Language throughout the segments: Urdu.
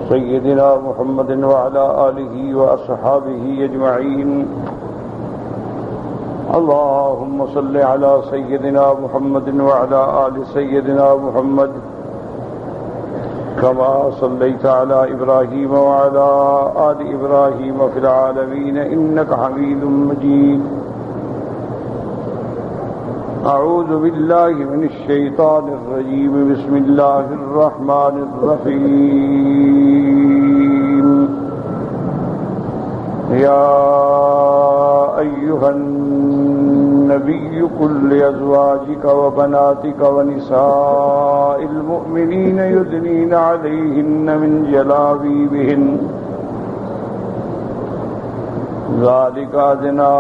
سيدنا محمد وعلى آله وأصحابه أجمعين. اللهم صل على سيدنا محمد وعلى آل سيدنا محمد كما صليت على إبراهيم وعلى آل إبراهيم في العالمين إنك حميد مجيد. أعوذ بالله من الشيطان الرجيم. بسم الله الرحمن الرحيم. يا أيها النبي قل لأزواجك وبناتك ونساء المؤمنين يدنين عليهن من جلابيبهن ذلك أدنى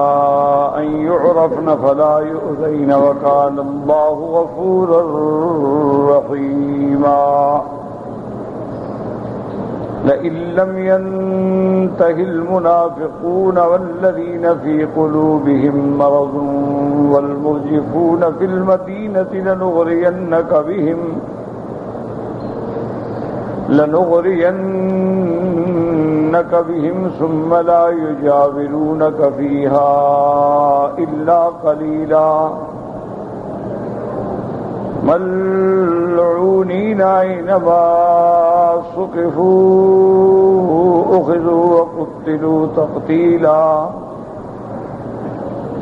أن يعرفن فلا يؤذين وكان الله غفورا رحيما. لئن لم ينته المنافقون والذين في قلوبهم مرض والمرجفون في المدينة لنغرينك بهم ثم لا يجاورونك فيها إلا قليلا ملعونين أينما ثقفوا أخذوا وقتلوا تقتيلا.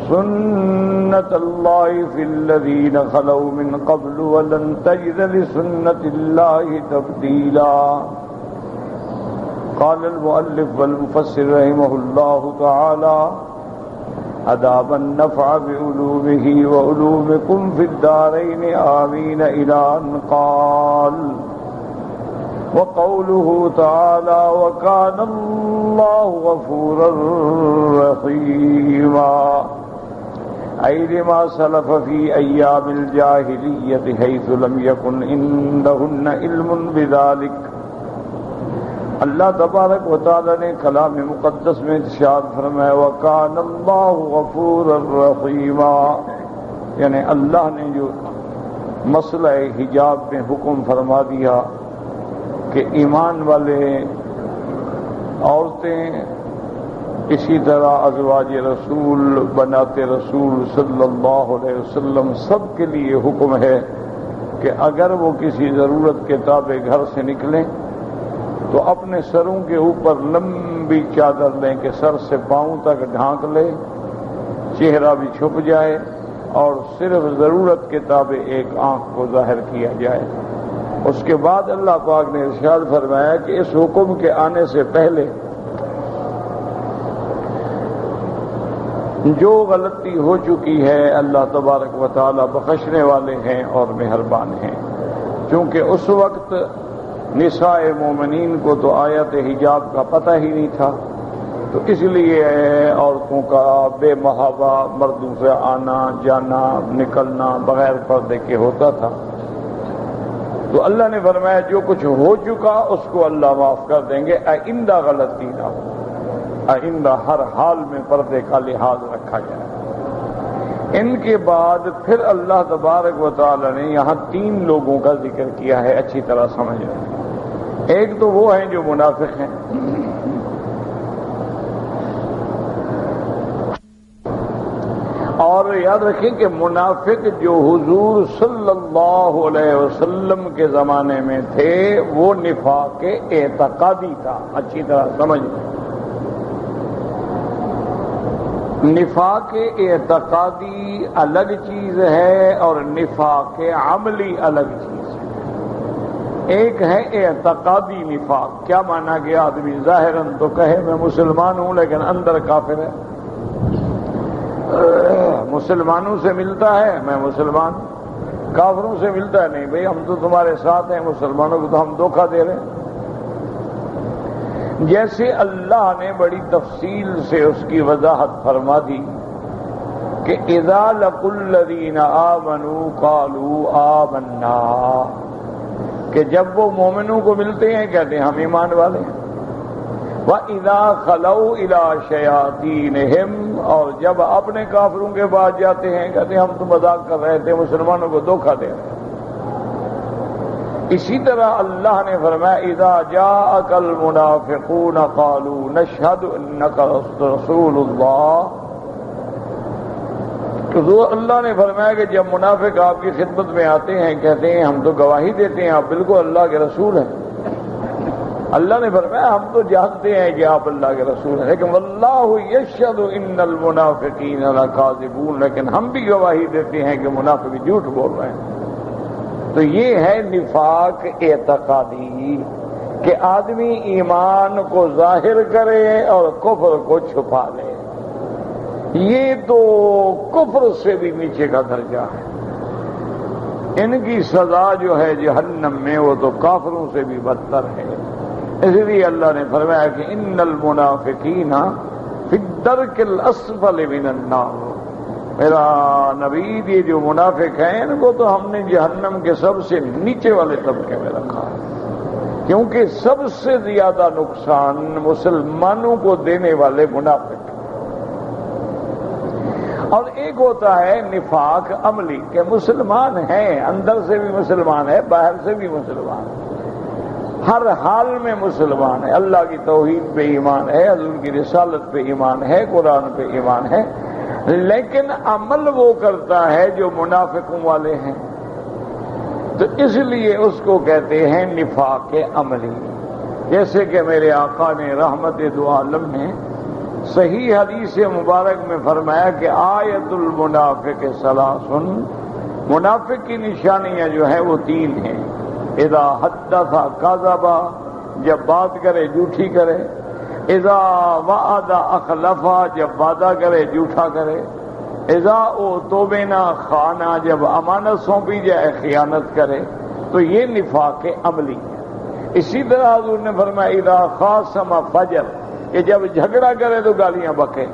سنة الله في الذين خلوا من قبل ولن تجد لسنة الله تبديلا. قال المؤلف والمفسر رحمه الله تعالى أدام النفع بعلومه وعلومكم في الدارين آمين إلى أن قال وقوله تعالى وكان الله غفورا رحيما أي لما سلف في أيام الجاهلية حيث لم يكن عندهن علم بذلك. اللہ تبارک و تعالی نے کلام مقدس میں ارشاد فرمایا وَكَانَ اللَّهُ غَفُورًا رَحِيمًا، یعنی اللہ نے جو مسئلہ حجاب میں حکم فرما دیا کہ ایمان والے عورتیں اسی طرح ازواج رسول بنات رسول صلی اللہ علیہ وسلم سب کے لیے حکم ہے کہ اگر وہ کسی ضرورت کے تابع گھر سے نکلیں تو اپنے سروں کے اوپر لمبی چادر لیں کہ سر سے پاؤں تک ڈھانک لے، چہرہ بھی چھپ جائے اور صرف ضرورت کے تابع ایک آنکھ کو ظاہر کیا جائے. اس کے بعد اللہ پاک نے ارشاد فرمایا کہ اس حکم کے آنے سے پہلے جو غلطی ہو چکی ہے اللہ تبارک و تعالی بخشنے والے ہیں اور مہربان ہیں. چونکہ اس وقت نساء مومنین کو تو آیت حجاب کا پتہ ہی نہیں تھا، تو اس لیے عورتوں کا بے محابہ مردوں سے آنا جانا نکلنا بغیر پردے کے ہوتا تھا. تو اللہ نے فرمایا جو کچھ ہو چکا اس کو اللہ معاف کر دیں گے، آئندہ غلطی نہ ہو، آئندہ ہر حال میں پردے کا لحاظ رکھا جائے. ان کے بعد پھر اللہ تبارک و تعالی نے یہاں 3 لوگوں کا ذکر کیا ہے، اچھی طرح سمجھ رہے ہیں. ایک تو وہ ہیں جو منافق ہیں، اور یاد رکھیں کہ منافق جو حضور صلی اللہ علیہ وسلم کے زمانے میں تھے وہ نفاق اعتقادی تھا. اچھی طرح سمجھ لیں، نفاق اعتقادی الگ چیز ہے اور نفاق عملی الگ چیز ہے. ایک ہے اعتقادی نفاق. کیا مانا گیا؟ آدمی ظاہراً تو کہے میں مسلمان ہوں لیکن اندر کافر ہے. مسلمانوں سے ملتا ہے میں مسلمان، کافروں سے ملتا ہے نہیں بھئی ہم تو تمہارے ساتھ ہیں، مسلمانوں کو تو ہم دھوکہ دے رہے ہیں. جیسے اللہ نے بڑی تفصیل سے اس کی وضاحت فرما دی کہ اذا لقوا الذین آمنوا قالوا آمنا، کہ جب وہ مومنوں کو ملتے ہیں کہتے ہیں ہم ایمان والے ہیں. وَإِذَا خَلَوْا إِلَىٰ شَيَاطِينِهِمْ، اور جب اپنے کافروں کے پاس جاتے ہیں کہتے ہیں ہم تو مذاق کر رہے تھے، مسلمانوں کو دھوکہ دے رہے ہیں. اسی طرح اللہ نے فرمایا اذا جاءک المنافقون قالوا نشهد انک رسول اللہ، تو اللہ نے فرمایا کہ جب منافق آپ کی خدمت میں آتے ہیں کہتے ہیں ہم تو گواہی دیتے ہیں آپ بالکل اللہ کے رسول ہیں، اللہ نے فرمایا ہم تو جانتے ہیں کہ آپ اللہ کے رسول ہیں، لیکن واللہ یشہد ان المنافقین لکاذبون، لیکن ہم بھی گواہی دیتے ہیں کہ منافق جھوٹ بول رہے ہیں۔ تو یہ ہے نفاق اعتقادی کہ آدمی ایمان کو ظاہر کرے اور کفر کو چھپا لے، یہ تو کفر سے بھی نیچے کا درجہ ہے۔ ان کی سزا جو ہے جہنم میں وہ تو کافروں سے بھی بدتر ہے۔ اس لیے اللہ نے فرمایا کہ ان المنافقین فی الدرک الاسفل من النار، میرا نبی یہ جو منافق ہیں ان کو تو ہم نے جہنم کے سب سے نیچے والے طبقے میں رکھا ہے، کیونکہ سب سے زیادہ نقصان مسلمانوں کو دینے والے منافق۔ اور ایک ہوتا ہے نفاق عملی کہ مسلمان ہیں، اندر سے بھی مسلمان ہے باہر سے بھی مسلمان ہے، ہر حال میں مسلمان ہے، اللہ کی توحید پہ ایمان ہے، حضور کی رسالت پہ ایمان ہے، قرآن پہ ایمان ہے، لیکن عمل وہ کرتا ہے جو منافقوں والے ہیں، تو اس لیے اس کو کہتے ہیں نفاق عملی۔ جیسے کہ میرے آقا نے رحمت دو عالم نے صحیح حدیث مبارک میں فرمایا کہ آیت المنافق ثلاث، منافق کی نشانیاں جو ہیں وہ تین ہیں، اذا حدث کذب، جب بات کرے جھوٹی کرے، اذا وعد اخلف، جب وعدہ کرے جھوٹا کرے، اذا اؤتمن خان، جب امانت سونپی جائے خیانت کرے، تو یہ نفاق عملی ہے۔ اسی طرح حضور نے فرمایا اذا خاصم فجر، کہ جب جھگڑا کرے تو گالیاں بکے،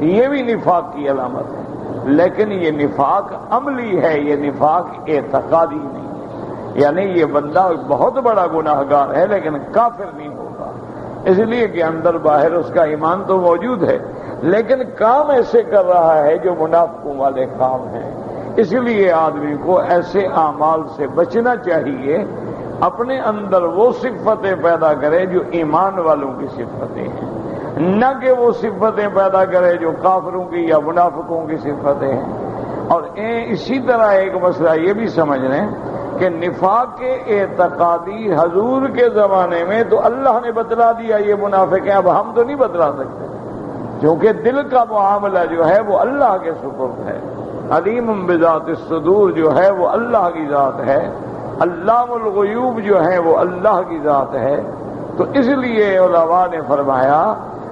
یہ بھی نفاق کی علامت ہے، لیکن یہ نفاق عملی ہے، یہ نفاق اعتقادی نہیں ہے۔ یعنی یہ بندہ بہت بڑا گناہگار ہے لیکن کافر نہیں ہوگا، اس لیے کہ اندر باہر اس کا ایمان تو موجود ہے لیکن کام ایسے کر رہا ہے جو منافقوں والے کام ہیں۔ اس لیے آدمی کو ایسے اعمال سے بچنا چاہیے، اپنے اندر وہ صفتیں پیدا کرے جو ایمان والوں کی صفتیں ہیں، نہ کہ وہ صفتیں پیدا کرے جو کافروں کی یا منافقوں کی صفتیں ہیں۔ اور اسی طرح ایک مسئلہ یہ بھی سمجھ لیں کہ نفاق اعتقادی حضور کے زمانے میں تو اللہ نے بتلا دیا یہ منافق ہیں، اب ہم تو نہیں بتلا سکتے، کیونکہ دل کا معاملہ جو ہے وہ اللہ کے سپرد ہے۔ علیم بذات الصدور جو ہے وہ اللہ کی ذات ہے، علام الغیوب جو ہے وہ اللہ کی ذات ہے۔ تو اس لیے علماء نے فرمایا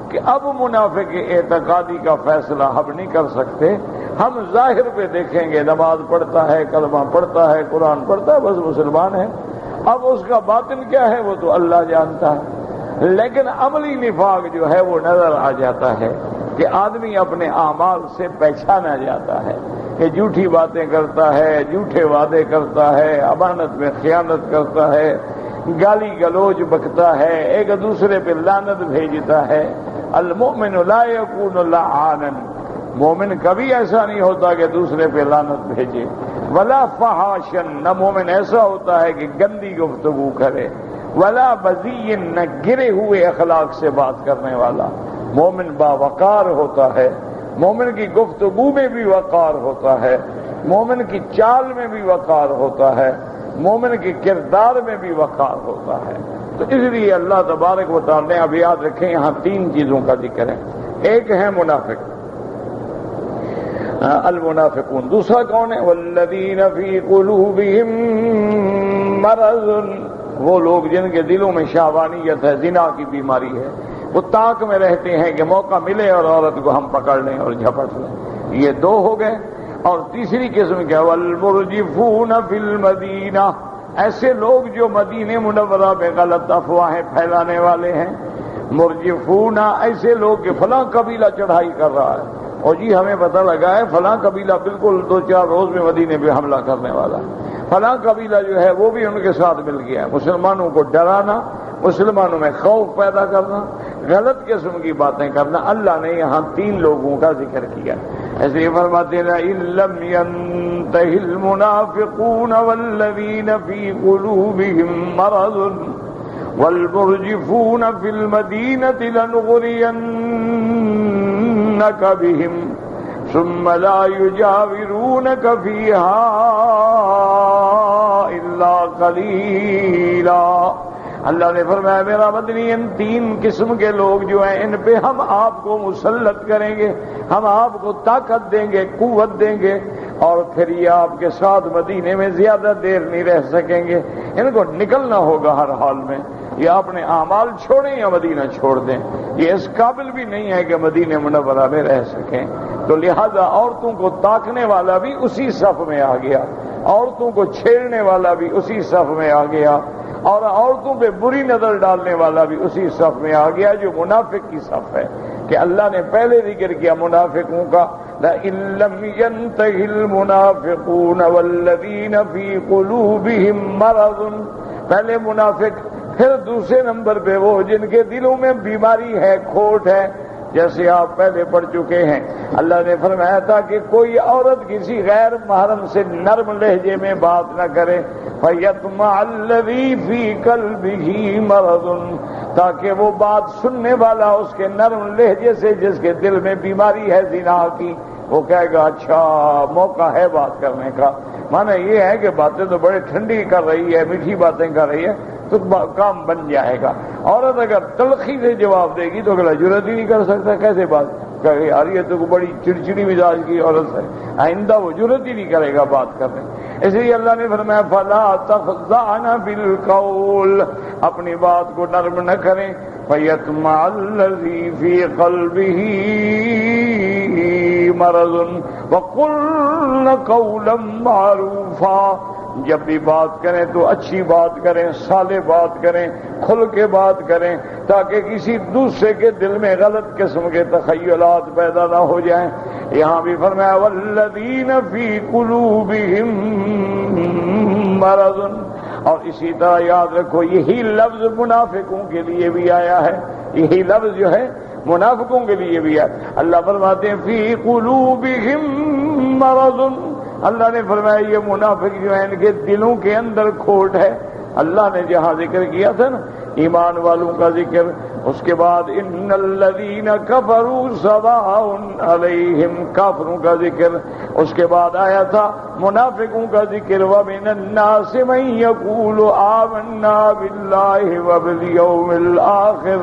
کہ اب منافق اعتقادی کا فیصلہ ہم نہیں کر سکتے، ہم ظاہر پہ دیکھیں گے نماز پڑھتا ہے، کلمہ پڑھتا ہے، قرآن پڑھتا ہے، بس مسلمان ہے، اب اس کا باطن کیا ہے وہ تو اللہ جانتا ہے۔ لیکن عملی نفاق جو ہے وہ نظر آ جاتا ہے کہ آدمی اپنے اعمال سے پہچانا جاتا ہے کہ جھوٹی باتیں کرتا ہے، جھوٹے وعدے کرتا ہے، امانت میں خیانت کرتا ہے، گالی گلوچ بکتا ہے، ایک دوسرے پہ لعنت بھیجتا ہے۔ المؤمن لا يكون لعانا، مومن کبھی ایسا نہیں ہوتا کہ دوسرے پہ لعنت بھیجے، ولا فحاشا، نہ مومن ایسا ہوتا ہے کہ گندی گفتگو کرے، ولا بذی، نہ گرے ہوئے اخلاق سے بات کرنے والا، مومن باوقار ہوتا ہے، مومن کی گفتگو میں بھی وقار ہوتا ہے، مومن کی چال میں بھی وقار ہوتا ہے، مومن کے کردار میں بھی وقار ہوتا ہے۔ تو اس لیے اللہ تبارک و تعالی نے اب یاد رکھیں یہاں تین چیزوں کا ذکر ہے، ایک ہے منافق المنافقون، دوسرا کون ہے والذین فی قلوبہم مرض، وہ لوگ جن کے دلوں میں شہوانیت ہے، زنا کی بیماری ہے، وہ تاک میں رہتے ہیں کہ موقع ملے اور عورت کو ہم پکڑ لیں اور جھپٹ لیں، یہ دو ہو گئے۔ اور تیسری قسم کیا والمرجفون فی المدینہ، ایسے لوگ جو مدینہ منورہ میں غلط افواہیں پھیلانے والے ہیں، مرجفون ایسے لوگ کہ فلاں قبیلہ چڑھائی کر رہا ہے اور جی ہمیں پتہ لگا ہے فلاں قبیلہ بالکل 2-4 روز میں مدینے پہ حملہ کرنے والا ہے، فلاں قبیلہ جو ہے وہ بھی ان کے ساتھ مل گیا ہے، مسلمانوں کو ڈرانا، مسلمانوں میں خوف پیدا کرنا، غلط قسم کی باتیں کرنا۔ اللہ نے یہاں 3 لوگوں کا ذکر کیا، ایسے ہی فرماتے ہیں لئن لم ينتہ المنافقون والذین فی قلوبهم مرض والمرجفون فی المدینة لنغرینک بهم ثم لا يجاورونك فيها الا قلیلا. اللہ نے فرمایا میرا مدنی ان تین قسم کے لوگ جو ہیں ان پہ ہم آپ کو مسلط کریں گے، ہم آپ کو طاقت دیں گے، قوت دیں گے، اور پھر یہ آپ کے ساتھ مدینے میں زیادہ دیر نہیں رہ سکیں گے. ان کو نکلنا ہوگا ہر حال میں، یہ اپنے اعمال چھوڑیں یا مدینہ چھوڑ دیں، یہ اس قابل بھی نہیں ہے کہ مدینہ منورہ میں رہ سکیں. تو لہذا عورتوں کو تاکنے والا بھی اسی صف میں آ گیا، عورتوں کو چھیڑنے والا بھی اسی صف میں آ گیا، اور عورتوں پہ بری نظر ڈالنے والا بھی اسی صف میں آ گیا جو منافق کی صف ہے. کہ اللہ نے پہلے ذکر کیا منافقوں کا لئن لم ينتہ المنافقون والذین فی قلوبهم مرض، پہلے منافق، پھر دوسرے نمبر پہ وہ جن کے دلوں میں بیماری ہے، کھوٹ ہے، جیسے آپ پہلے پڑھ چکے ہیں. اللہ نے فرمایا تھا کہ کوئی عورت کسی غیر محرم سے نرم لہجے میں بات نہ کرے، فَيَطْمَعَ الَّذِي فِي قَلْبِهِ مَرَضٌ، تاکہ وہ بات سننے والا اس کے نرم لہجے سے جس کے دل میں بیماری ہے زنا کی، وہ کہے گا اچھا موقع ہے بات کرنے کا. مانا یہ ہے کہ باتیں تو بڑے ٹھنڈی کر رہی ہے، میٹھی باتیں کر رہی ہے تو کام بن جائے گا. عورت اگر تلخی سے جواب دے گی تو اگلا جرأت ہی نہیں کر سکتا، کیسے بات کہے یار یہ تو بڑی چڑچڑی مزاج کی عورت ہے، آئندہ وہ جرأت ہی نہیں کرے گا بات کرنے. اس لیے اللہ نے فرمایا فَلَا تَخْضَعْنَ بِالْقَوْلِ، اپنی بات کو نرم نہ کریں، فَيَطْمَعَ الَّذِي فِي قَلْبِهِ مَرَضٌ وَقُلْنَ قَوْلًا مَّعْرُوفًا. جب بھی بات کریں تو اچھی بات کریں، صالح بات کریں، کھل کے بات کریں، تاکہ کسی دوسرے کے دل میں غلط قسم کے تخیلات پیدا نہ ہو جائیں. یہاں بھی فرمایا والذین فی قلوبہم مرض، اور اسی طرح یاد رکھو یہی لفظ منافقوں کے لیے بھی آیا ہے، یہی لفظ جو ہے منافقوں کے لیے بھی ہے. اللہ فرماتے ہیں فی قلوبہم مرض، اللہ نے فرمایا یہ منافق جو ہیں ان کے دلوں کے اندر کھوٹ ہے. اللہ نے جہاں ذکر کیا تھا نا ایمان والوں کا ذکر، اس کے بعد ان الذین کفروا سواء علیہم، کافروں کا ذکر، اس کے بعد آیا تھا منافقوں کا ذکر ومن الناس من یقول آمنا باللہ وبالیوم الآخر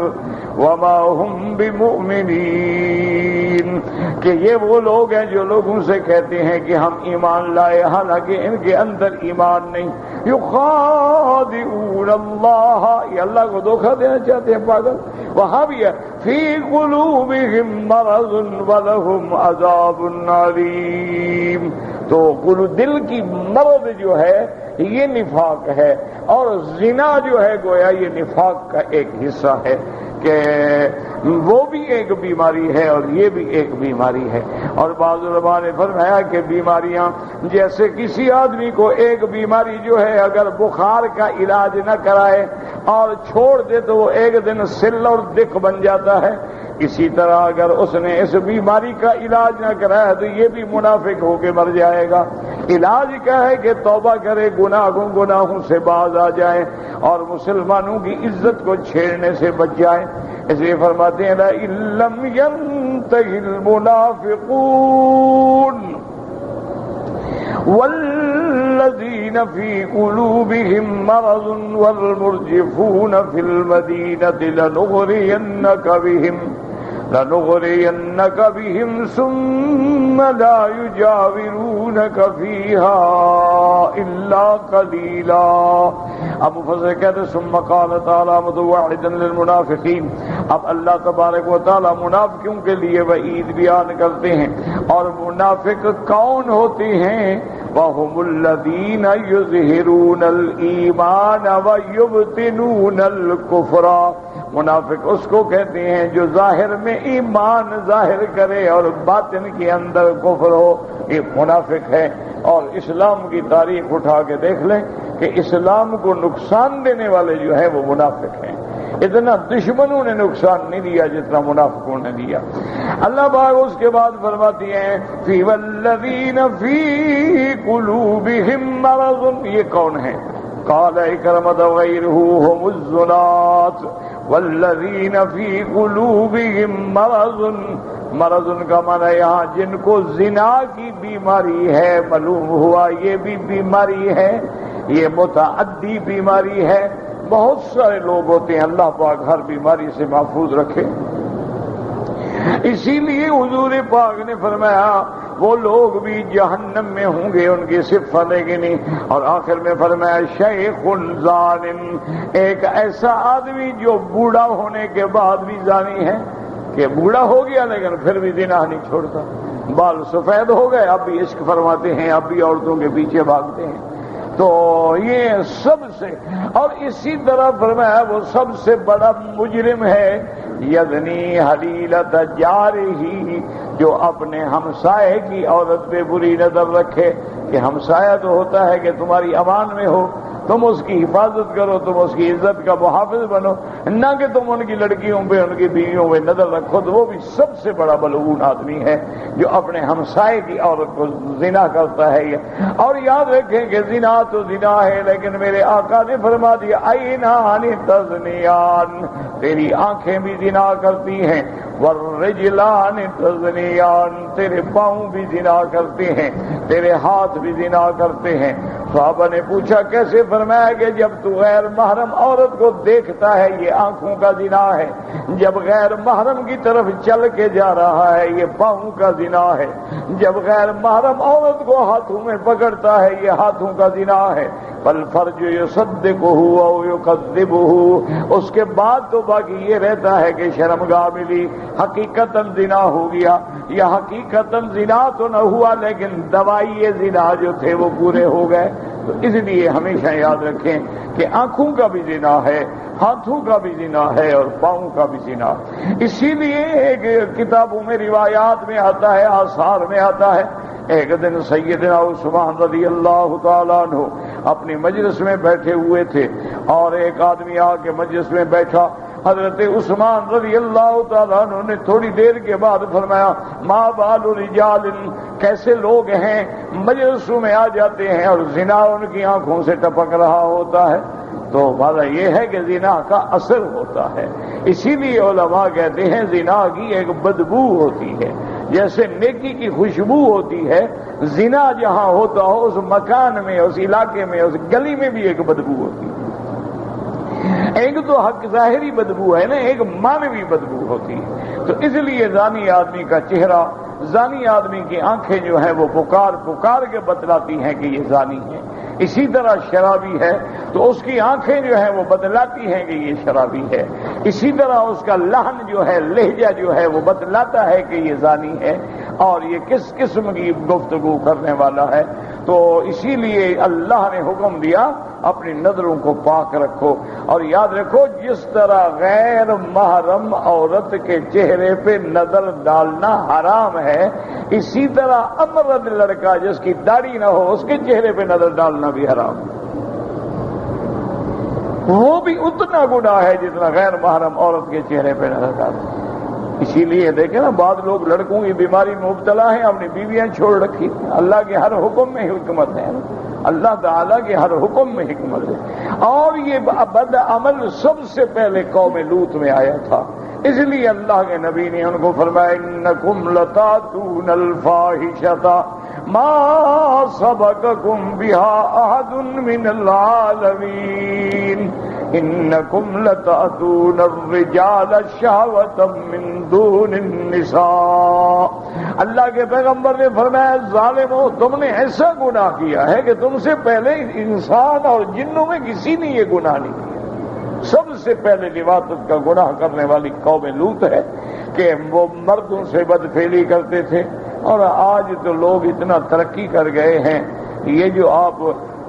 وما هم بمؤمنین، کہ یہ وہ لوگ ہیں جو لوگوں سے کہتے ہیں کہ ہم ایمان لائے حالانکہ ان کے اندر ایمان نہیں. یخادعون اللہ، یہ اللہ کو دھوکہ دینا چاہتے ہیں پاگل. وہاں بھی ہے فی قلوبہم مرض ولہم عذاب علیم. تو دل کی مرض جو ہے یہ نفاق ہے، اور زنا جو ہے گویا یہ نفاق کا ایک حصہ ہے، کہ وہ بھی ایک بیماری ہے اور یہ بھی ایک بیماری ہے. اور بعض علماء نے فرمایا کہ بیماریاں جیسے کسی آدمی کو ایک بیماری جو ہے اگر بخار کا علاج نہ کرائے اور چھوڑ دے تو وہ ایک دن سل اور دکھ بن جاتا ہے، اسی طرح اگر اس نے اس بیماری کا علاج نہ کرایا تو یہ بھی منافق ہو کے مر جائے گا. علاج کیا ہے کہ توبہ کرے، گناہوں سے باز آ جائے اور مسلمانوں کی عزت کو چھیڑنے سے بچ جائے. اس لیے فرماتے ہیں لئن لم ينتہ المنافقون والذین فی قلوبہم مرض والمرجفون فی المدینۃ لنغرینک بہم ثم لا یجاورونک فیہا الا قلیلا. اب مفسر کہتے ہیں ثم قال تعالی متوعدا للمنافقین، اب اللہ تبارک و تعالی منافقوں کے لیے وعید بیان کرتے ہیں. اور منافق کون ہوتے ہیں؟ وَهُمُ الَّذِينَ يُظْهِرُونَ الْإِيمَانَ وَيُبْطِنُونَ الْكُفْرَ. منافق اس کو کہتے ہیں جو ظاہر میں ایمان ظاہر کرے اور باطن کے اندر کفر ہو، یہ منافق ہے. اور اسلام کی تاریخ اٹھا کے دیکھ لیں کہ اسلام کو نقصان دینے والے جو ہیں وہ منافق ہیں. اتنا دشمنوں نے نقصان نہیں دیا جتنا منافقوں نے دیا۔ اللہ پاک اس کے بعد فرماتی ہیں فی والذین فی قلوبہم مرض، یہ کون ہے؟ قال اکرمۃ غیرہ هم الزنات والذین فی قلوبہم مرض، مرض کا معنی یہاں جن کو زنا کی بیماری ہے، معلوم ہوا یہ بھی بیماری ہے، یہ متعدی بیماری ہے۔ بہت سارے لوگ ہوتے ہیں، اللہ پاک ہر بیماری سے محفوظ رکھے۔ اسی لیے حضور پاک نے فرمایا وہ لوگ بھی جہنم میں ہوں گے، ان کی صفت گنی، اور آخر میں فرمایا شیخ زان، ایک ایسا آدمی جو بوڑھا ہونے کے بعد بھی زانی ہے، کہ بوڑھا ہو گیا لیکن پھر بھی زنا نہیں چھوڑتا، بال سفید ہو گئے اب بھی عشق فرماتے ہیں، اب بھی عورتوں کے پیچھے بھاگتے ہیں۔ تو یہ سب سے، اور اسی طرح فرمایا وہ سب سے بڑا مجرم ہے یزنی حلیلۃ جارہ، جو اپنے ہمسائے کی عورت پہ بری نظر رکھے، کہ ہمسایہ تو ہوتا ہے کہ تمہاری امان میں ہو، تم اس کی حفاظت کرو، تم اس کی عزت کا محافظ بنو، نہ کہ تم ان کی لڑکیوں پہ ان کی بیویوں پہ نظر رکھو۔ تو وہ بھی سب سے بڑا ملعون آدمی ہے جو اپنے ہمسائے کی عورت کو زنا کرتا ہے۔ اور یاد رکھیں کہ زنا تو زنا ہے، لیکن میرے آقا نے فرما دیا عینان تزنیان، تیری آنکھیں بھی زنا کرتی ہیں، والرجلان تزنیان، تیرے پاؤں بھی زنا کرتے ہیں، تیرے ہاتھ بھی زنا کرتے ہیں۔ صحابہ نے پوچھا کیسے؟ فرمایا کہ جب تو غیر محرم عورت کو دیکھتا ہے یہ آنکھوں کا زنا ہے، جب غیر محرم کی طرف چل کے جا رہا ہے یہ پاؤں کا زنا ہے، جب غیر محرم عورت کو ہاتھوں میں پکڑتا ہے یہ ہاتھوں کا زنا ہے۔ فالفرج یصدقہ او یکذبہ، اس کے بعد تو باقی یہ رہتا ہے کہ شرمگاہ ملی، حقیقتاً زنا ہو گیا یا حقیقتاً زنا تو نہ ہوا لیکن دوائی زنا جو تھے وہ پورے ہو گئے۔ تو اس لیے ہمیشہ یاد رکھیں کہ آنکھوں کا بھی زنا ہے، ہاتھوں کا بھی زنا ہے، اور پاؤں کا بھی زنا۔ اسی لیے ایک کتابوں میں روایات میں آتا ہے، آثار میں آتا ہے، ایک دن سیدنا عثمان رضی اللہ تعالیٰ عنہ اپنی مجلس میں بیٹھے ہوئے تھے، اور ایک آدمی آ کے مجلس میں بیٹھا۔ حضرت عثمان رضی اللہ تعالیٰ عنہ نے تھوڑی دیر کے بعد فرمایا ما بال رجال، کیسے لوگ ہیں مجلسوں میں آ جاتے ہیں اور زنا ان کی آنکھوں سے ٹپک رہا ہوتا ہے۔ تو والا یہ ہے کہ زنا کا اثر ہوتا ہے۔ اسی لیے علماء کہتے ہیں زنا کی ایک بدبو ہوتی ہے، جیسے نیکی کی خوشبو ہوتی ہے، زنا جہاں ہوتا ہو اس مکان میں، اس علاقے میں، اس گلی میں بھی ایک بدبو ہوتی ہے۔ ایک تو حق ظاہری بدبو ہے نا، ایک مانوی بدبو ہوتی ہے۔ تو اس لیے زانی آدمی کا چہرہ، زانی آدمی کی آنکھیں جو ہیں وہ پکار پکار کے بتلاتی ہیں کہ یہ زانی ہے۔ اسی طرح شرابی ہے تو اس کی آنکھیں جو ہیں وہ بتلاتی ہیں کہ یہ شرابی ہے۔ اسی طرح اس کا لہن جو ہے، لہجہ جو ہے وہ بتلاتا ہے کہ یہ زانی ہے اور یہ کس قسم کی گفتگو کرنے والا ہے۔ تو اسی لیے اللہ نے حکم دیا اپنی نظروں کو پاک رکھو، اور یاد رکھو جس طرح غیر محرم عورت کے چہرے پہ نظر ڈالنا حرام ہے، اسی طرح امرد لڑکا جس کی داڑھی نہ ہو اس کے چہرے پہ نظر ڈالنا بھی حرام ہے۔ وہ بھی اتنا گناہ ہے جتنا غیر محرم عورت کے چہرے پہ نظر ڈالنا۔ اسی لیے دیکھیں نا، بعض لوگ لڑکوں کی بیماری میں مبتلا ہیں، اپنی بیویاں چھوڑ رکھی۔ اللہ کے ہر حکم میں حکمت ہے، اللہ تعالیٰ کے ہر حکم میں حکمت ہے۔ اور یہ بد عمل سب سے پہلے قوم لوط میں آیا تھا، اس لیے اللہ کے نبی نے ان کو فرمایا انکم لتاتون الفاحشۃ ما سبقکم بها احد من العالمین انکم لتاتون الرجال شہوۃ من دون النساء۔ اللہ کے پیغمبر نے فرمایا ظالمو، تم نے ایسا گناہ کیا ہے کہ تم سے پہلے انسان اور جنوں میں کسی نے یہ گناہ نہیں کیا۔ سب سے پہلے لواطت کا گناہ کرنے والی قوم لوط ہے کہ وہ مردوں سے بدفعلی کرتے تھے۔ اور آج تو لوگ اتنا ترقی کر گئے ہیں، یہ جو آپ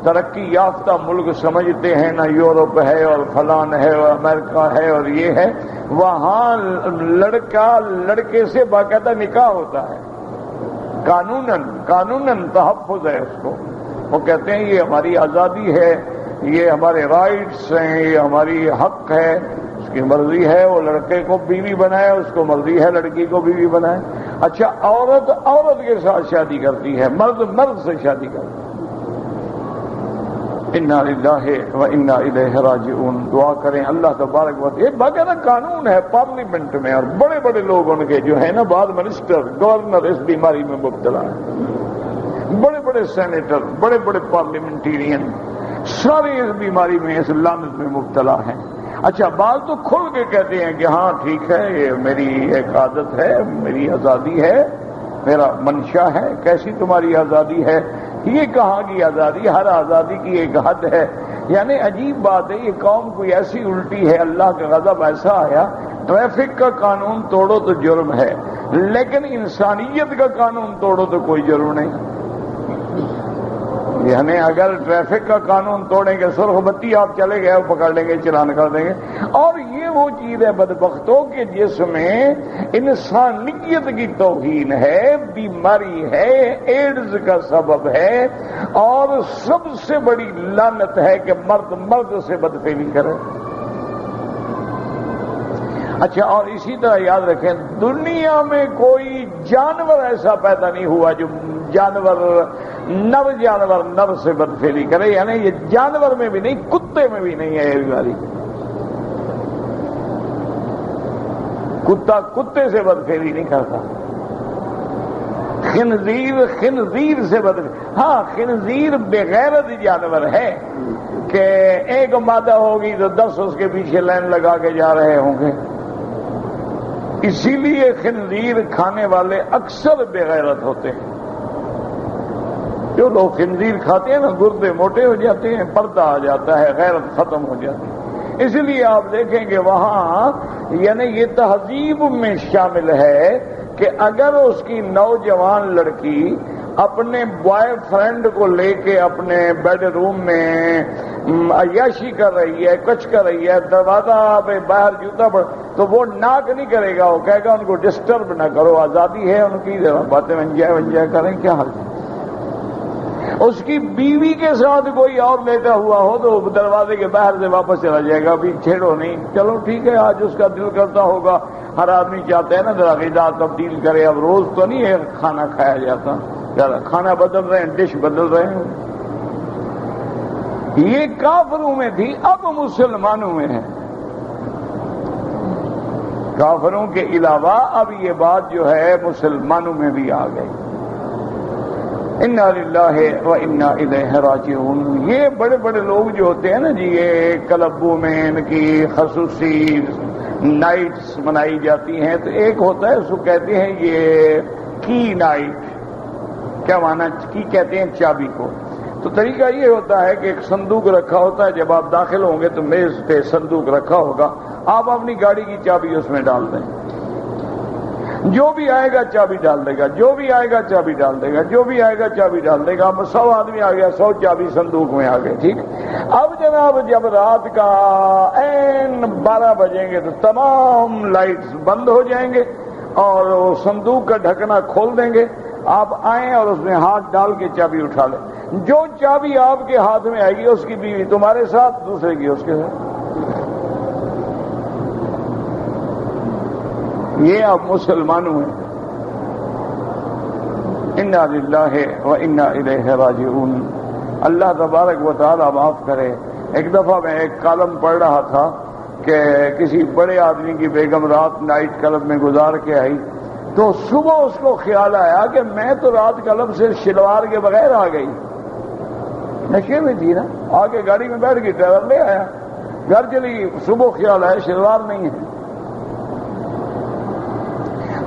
ترقی یافتہ ملک سمجھتے ہیں، نہ یورپ ہے اور فلان ہے اور امریکہ ہے اور یہ ہے، وہاں لڑکا لڑکے سے باقاعدہ نکاح ہوتا ہے، قانوناً تحفظ ہے اس کو۔ وہ کہتے ہیں یہ ہماری آزادی ہے، یہ ہمارے رائٹس ہیں، یہ ہماری حق ہے، اس کی مرضی ہے وہ لڑکے کو بیوی بنائے، اس کو مرضی ہے لڑکی کو بیوی بنائے۔ اچھا عورت عورت کے ساتھ شادی کرتی ہے، مرد مرد سے شادی کرتا ہے۔ انا للہ و انا الیہ راجعون۔ دعا کریں اللہ تبارک و تعالی۔ یہ باقاعدہ قانون ہے پارلیمنٹ میں، اور بڑے بڑے لوگ ان کے جو ہے نا، بعض منسٹر گورنر اس بیماری میں مبتلا ہیں، بڑے بڑے سینیٹر، بڑے بڑے پارلیمنٹیرین، سارے اس بیماری میں، اس لعنت میں مبتلا ہیں۔ اچھا بعض تو کھل کے کہتے ہیں کہ ہاں ٹھیک ہے، یہ میری ایک عادت ہے، میری آزادی ہے، میرا منشا ہے۔ کیسی تمہاری آزادی ہے؟ یہ کہاں کی آزادی؟ ہر آزادی کی ایک حد ہے۔ یعنی عجیب بات ہے، یہ قوم کوئی ایسی الٹی ہے، اللہ کا غضب ایسا آیا، ٹریفک کا قانون توڑو تو جرم ہے، لیکن انسانیت کا قانون توڑو تو کوئی جرم نہیں۔ یعنی اگر ٹریفک کا قانون توڑیں گے، سرخ بتی آپ چلے گئے پکڑ لیں گے، چلان کر دیں گے۔ اور یہ وہ چیز ہے بدبختوں کے جس میں انسانیت کی توہین ہے، بیماری ہے، ایڈز کا سبب ہے، اور سب سے بڑی لعنت ہے کہ مرد مرد سے بدفعلی کرے۔ اچھا اور اسی طرح یاد رکھیں، دنیا میں کوئی جانور ایسا پیدا نہیں ہوا جو جانور نر سے بدفعلی کرے۔ یعنی یہ جانور میں بھی نہیں، کتے میں بھی نہیں ہے یہ بیماری۔ کتا کتے سے بدفعلی نہیں کرتا، خنزیر سے بدفعلی۔ ہاں خنزیر بغیرت جانور ہے کہ ایک مادہ ہوگی تو 10 اس کے پیچھے لائن لگا کے جا رہے ہوں گے۔ اسی لیے خنزیر کھانے والے اکثر بغیرت ہوتے ہیں۔ جو لوگ خنزیر کھاتے ہیں نا، گردے موٹے ہو جاتے ہیں، پردہ آ جاتا ہے، غیرت ختم ہو جاتی ہے۔ اس لیے آپ دیکھیں کہ وہاں یعنی یہ تہذیب میں شامل ہے کہ اگر اس کی نوجوان لڑکی اپنے بوائے فرینڈ کو لے کے اپنے بیڈ روم میں عیاشی کر رہی ہے، کچھ کر رہی ہے، دروازہ پہ باہر جوتا پڑ، تو وہ ناک نہیں کرے گا، وہ کہے گا ان کو ڈسٹرب نہ کرو، آزادی ہے ان کی، باتیں ونجائے کریں، کیا حال ہے؟ اس کی بیوی کے ساتھ کوئی اور لیتا ہوا ہو تو دروازے کے باہر سے واپس چلا جائے گا، ابھی چھیڑو نہیں، چلو ٹھیک ہے آج اس کا دل کرتا ہوگا، ہر آدمی چاہتا ہے نا ذرا غذا تبدیل کرے، اب روز تو نہیں ہے کھانا کھایا جاتا، کھانا بدل رہے ہیں، ڈش بدل رہے ہیں۔ یہ کافروں میں تھی، اب مسلمانوں میں ہے۔ کافروں کے علاوہ اب یہ بات جو ہے مسلمانوں میں بھی آ گئی۔ انا للہ و انا الیہ راجعون۔ یہ بڑے بڑے لوگ جو ہوتے ہیں نا جی، یہ کلبوں میں ان کی خصوصی نائٹس منائی جاتی ہیں، تو ایک ہوتا ہے اس کو کہتے ہیں یہ کی نائٹ۔ کیا معنی کی؟ کہتے ہیں چابی کو۔ تو طریقہ یہ ہوتا ہے کہ ایک صندوق رکھا ہوتا ہے، جب آپ داخل ہوں گے تو میز پہ صندوق رکھا ہوگا، آپ اپنی گاڑی کی چابی اس میں ڈال دیں، جو بھی آئے گا چابی ڈال دے گا، جو بھی آئے گا چابی ڈال دے گا، جو بھی آئے گا چابی ڈال دے گا۔ 100 آدمی آ گیا، 100 چابی صندوق میں آ گئے، ٹھیک۔ اب جناب جب رات کا 12 بجیں گے تو تمام لائٹس بند ہو جائیں گے اور وہ صندوق کا ڈھکنا کھول دیں گے، آپ آئیں اور اس میں ہاتھ ڈال کے چابی اٹھا لیں۔ جو چابی آپ کے ہاتھ میں آئے گی اس کی بیوی تمہارے ساتھ، دوسرے کی اس کے ساتھ۔ یہ اب مسلمانوں ہیں۔ انا للہ و انا الیہ راجعون۔ اللہ تبارک و تعالی معاف کرے۔ ایک دفعہ میں ایک کالم پڑھ رہا تھا کہ کسی بڑے آدمی کی بیگم رات نائٹ کلب میں گزار کے آئی، تو صبح اس کو خیال آیا کہ میں تو رات کلب سے شلوار کے بغیر آ گئی، نشے میں تھی نا، آگے گاڑی میں بیٹھ گئی، ڈرائیور لے آیا، گھر چلی، صبح خیال آیا شلوار نہیں ہے،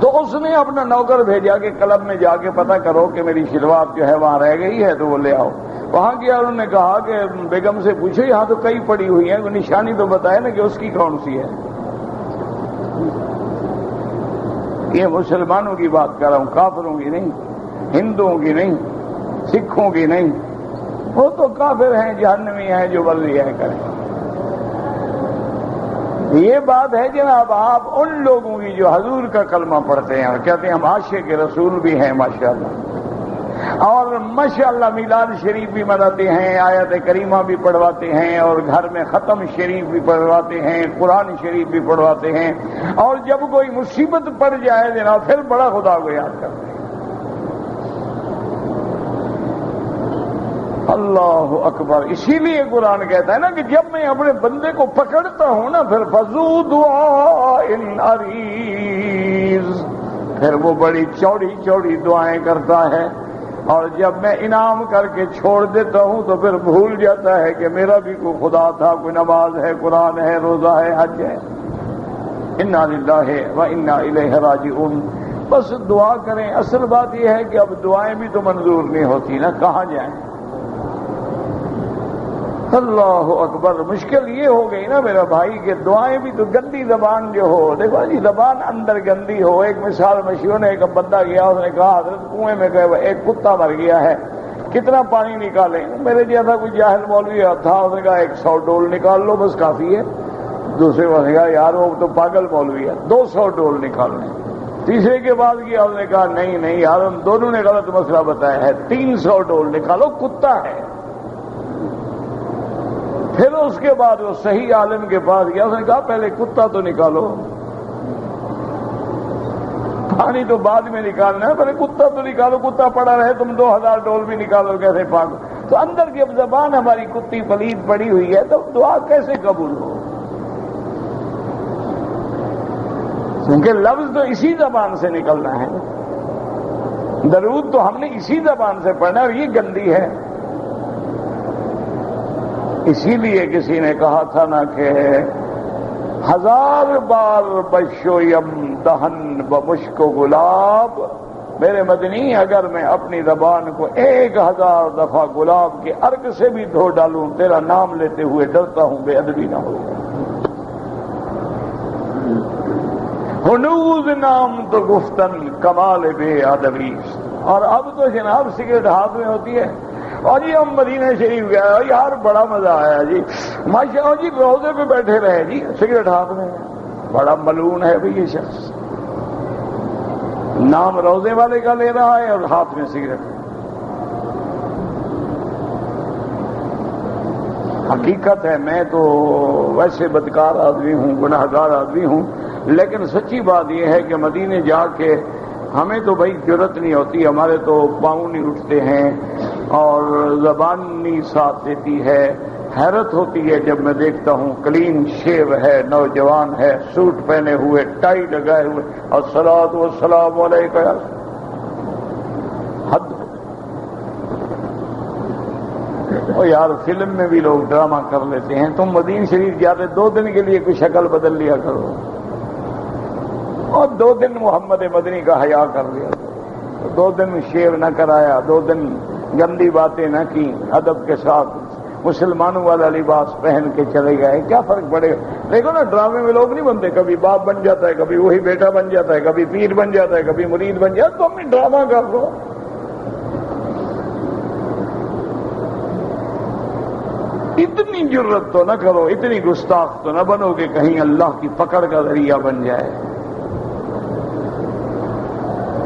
تو اس نے اپنا نوکر بھیجا کہ کلب میں جا کے پتہ کرو کہ میری شلوار جو ہے وہاں رہ گئی ہے تو وہ لے آؤ۔ وہاں گیا، انہوں نے کہا کہ بیگم سے پوچھو یہاں تو کئی پڑی ہوئی ہیں، کوئی نشانی تو بتائے نا کہ اس کی کون سی ہے۔ یہ مسلمانوں کی بات کر رہا ہوں، کافروں کی نہیں، ہندوؤں کی نہیں، سکھوں کی نہیں، وہ تو کافر ہیں، جہنمی ہیں، جو مرضی ہے کریں۔ یہ بات ہے جناب آپ ان لوگوں کی جو حضور کا کلمہ پڑھتے ہیں اور کہتے ہیں ہم عاشق رسول بھی ہیں ماشاءاللہ، اور ماشاءاللہ میلاد شریف بھی مناتے ہیں، آیت کریمہ بھی پڑھواتے ہیں، اور گھر میں ختم شریف بھی پڑھواتے ہیں، قرآن شریف بھی پڑھواتے ہیں، اور جب کوئی مصیبت پڑ جائے جناب پھر بڑا خدا کو یاد کرتے ہیں۔ اللہ اکبر۔ اسی لیے قرآن کہتا ہے نا کہ جب میں اپنے بندے کو پکڑتا ہوں نا پھر فذو دعاء عریض، پھر وہ بڑی چوڑی چوڑی دعائیں کرتا ہے، اور جب میں انعام کر کے چھوڑ دیتا ہوں تو پھر بھول جاتا ہے کہ میرا بھی کوئی خدا تھا، کوئی نماز ہے، قرآن ہے، روزہ ہے، حج ہے۔ انا للہ و انا الیہ راجعون۔ بس دعا کریں۔ اصل بات یہ ہے کہ اب دعائیں بھی تو منظور نہیں ہوتی نا، کہاں جائیں؟ اللہ اکبر۔ مشکل یہ ہو گئی نا میرا بھائی کہ دعائیں بھی تو گندی زبان جو ہو، دیکھو جی زبان اندر گندی ہو۔ ایک مثال مشہور ہے، ایک بندہ گیا، اس نے کہا حضرت کنویں میں گئے ایک کتا مر گیا ہے، کتنا پانی نکالیں؟ میرے جیسا کوئی جاہل مولوی تھا، اس نے کہا 100 ڈول نکال لو بس کافی ہے۔ دوسرے کو نے کہا یار وہ تو پاگل مولوی ہے، 200 ڈول نکالنے۔ تیسرے کے بعد کیا، اس نے کہا نہیں یار ہم دونوں نے غلط مسئلہ بتایا ہے، 300 ڈول نکالو، کتا ہے۔ پھر اس کے بعد وہ صحیح عالم کے پاس گیا، اس نے کہا پہلے کتا تو نکالو، پانی تو بعد میں نکالنا ہے، پہلے کتا تو نکالو، کتا پڑا رہے تم 2000 ڈول بھی نکالو کیسے پاک؟ تو اندر کی اب زبان ہماری کتی پلید پڑی ہوئی ہے تو دعا کیسے قبول ہو؟ کیونکہ لفظ تو اسی زبان سے نکلنا ہے، درود تو ہم نے اسی زبان سے پڑھنا، اور یہ گندی ہے۔ اسی لیے کسی نے کہا تھا نا کہ 1000 بار بشویم دہن بمشک و گلاب، میرے مدنی اگر میں اپنی زبان کو 1000 دفعہ گلاب کے عرق سے بھی دھو ڈالوں، تیرا نام لیتے ہوئے ڈرتا ہوں بے ادبی نہ ہو۔ ہنوز نام تو گفتن کمال بے ادبی۔ اور اب تو جناب سگریٹ ہاتھ میں ہوتی ہے، اور جی ہم مدینہ شریف گئے یار بڑا مزہ آیا جی، ماشاءاللہ جی روزے پہ بیٹھے رہے جی، سگریٹ ہاتھ میں، بڑا ملعون ہے بھئی یہ شخص، نام روزے والے کا لے رہا ہے اور ہاتھ میں سگریٹ۔ حقیقت ہے میں تو ویسے بدکار آدمی ہوں، گناہگار آدمی ہوں، لیکن سچی بات یہ ہے کہ مدینے جا کے ہمیں تو بھائی جرت نہیں ہوتی، ہمارے تو پاؤں نہیں اٹھتے ہیں اور زبان نہیں ساتھ دیتی ہے۔ حیرت ہوتی ہے جب میں دیکھتا ہوں کلین شیو ہے، نوجوان ہے، سوٹ پہنے ہوئے، ٹائی لگائے ہوئے، الصلاۃ والسلام علیکہ، حد۔ اور یار فلم میں بھی لوگ ڈرامہ کر لیتے ہیں، تم مدینہ شریف جاتے 2 دن کے لیے کوئی شکل بدل لیا کرو، اور 2 دن محمد مدنی کا حیا کر لیا، 2 دن شیو نہ کرایا، 2 دن گندی باتیں نہ کی، ادب کے ساتھ مسلمانوں والا لباس پہن کے چلے گئے، کیا فرق پڑے گا؟ دیکھو نا ڈرامے میں لوگ نہیں بنتے، کبھی باپ بن جاتا ہے، کبھی وہی بیٹا بن جاتا ہے، کبھی پیر بن جاتا ہے، کبھی مرید بن جاتا ہے، تم بھی ڈرامہ کر دو۔ اتنی جرت تو نہ کرو، اتنی گستاخ تو نہ بنو کہ کہیں اللہ کی پکڑ کا ذریعہ بن جائے۔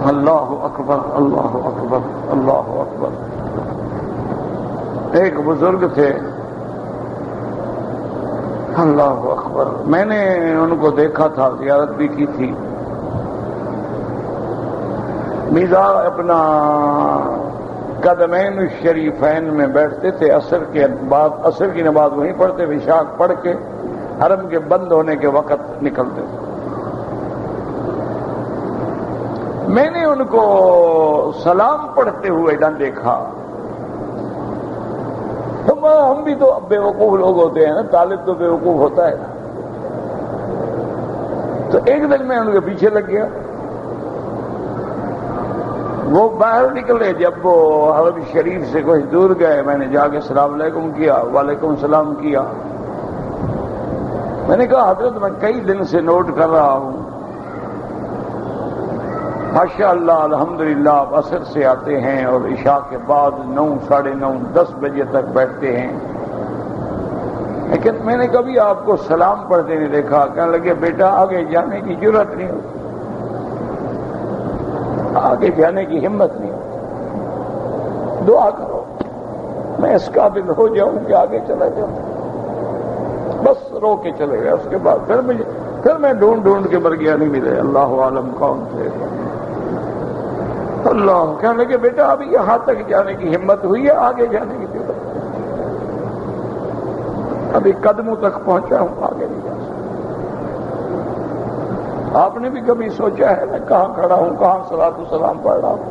اللہ اکبر، اللہ اکبر، اللہ اکبر۔ ایک بزرگ تھے، اللہ اکبر، میں نے ان کو دیکھا تھا، زیارت بھی کی تھی، میزار اپنا قدمین الشریفین میں بیٹھتے تھے، عصر کی نماز وہیں پڑھتے، عشاء پڑھ کے حرم کے بند ہونے کے وقت نکلتے تھے۔ میں نے ان کو سلام پڑھتے ہوئے نہ دیکھا، ہم بھی تو بے وقوف لوگ ہوتے ہیں نا، طالب تو بے وقوف ہوتا ہے نا۔ تو ایک دن میں ان کے پیچھے لگ گیا، وہ باہر نکلے، جب وہ حرم شریف سے کچھ دور گئے، میں نے جا کے السلام علیکم کیا، وعلیکم السلام کیا۔ میں نے کہا حضرت میں کئی دن سے نوٹ کر رہا ہوں، ماشاءاللہ الحمدللہ آپ عصر سے آتے ہیں اور عشاء کے بعد 9، 9:30، 10 بجے تک بیٹھتے ہیں، لیکن میں نے کبھی آپ کو سلام پڑھتے نہیں دیکھا۔ کہنے لگے بیٹا آگے جانے کی جرت نہیں ہوتی، آگے جانے کی ہمت نہیں ہوتی۔ دعا کرو میں اس قابل ہو جاؤں کہ آگے چلا جاؤں. بس رو کے چلے گئے. اس کے بعد پھر میں ڈھونڈ کے مر گیا, نہیں ملے. اللہ عالم کون تھے. اللہ کہنے لگے بیٹا ابھی یہاں تک جانے کی ہمت ہوئی ہے, آگے جانے کی ضرورت. ابھی قدموں تک پہنچا ہوں, آگے نہیں جا سکتا. آپ نے بھی کبھی سوچا ہے میں کہاں کھڑا ہوں, کہاں صلاۃ و سلام پڑھ رہا ہوں.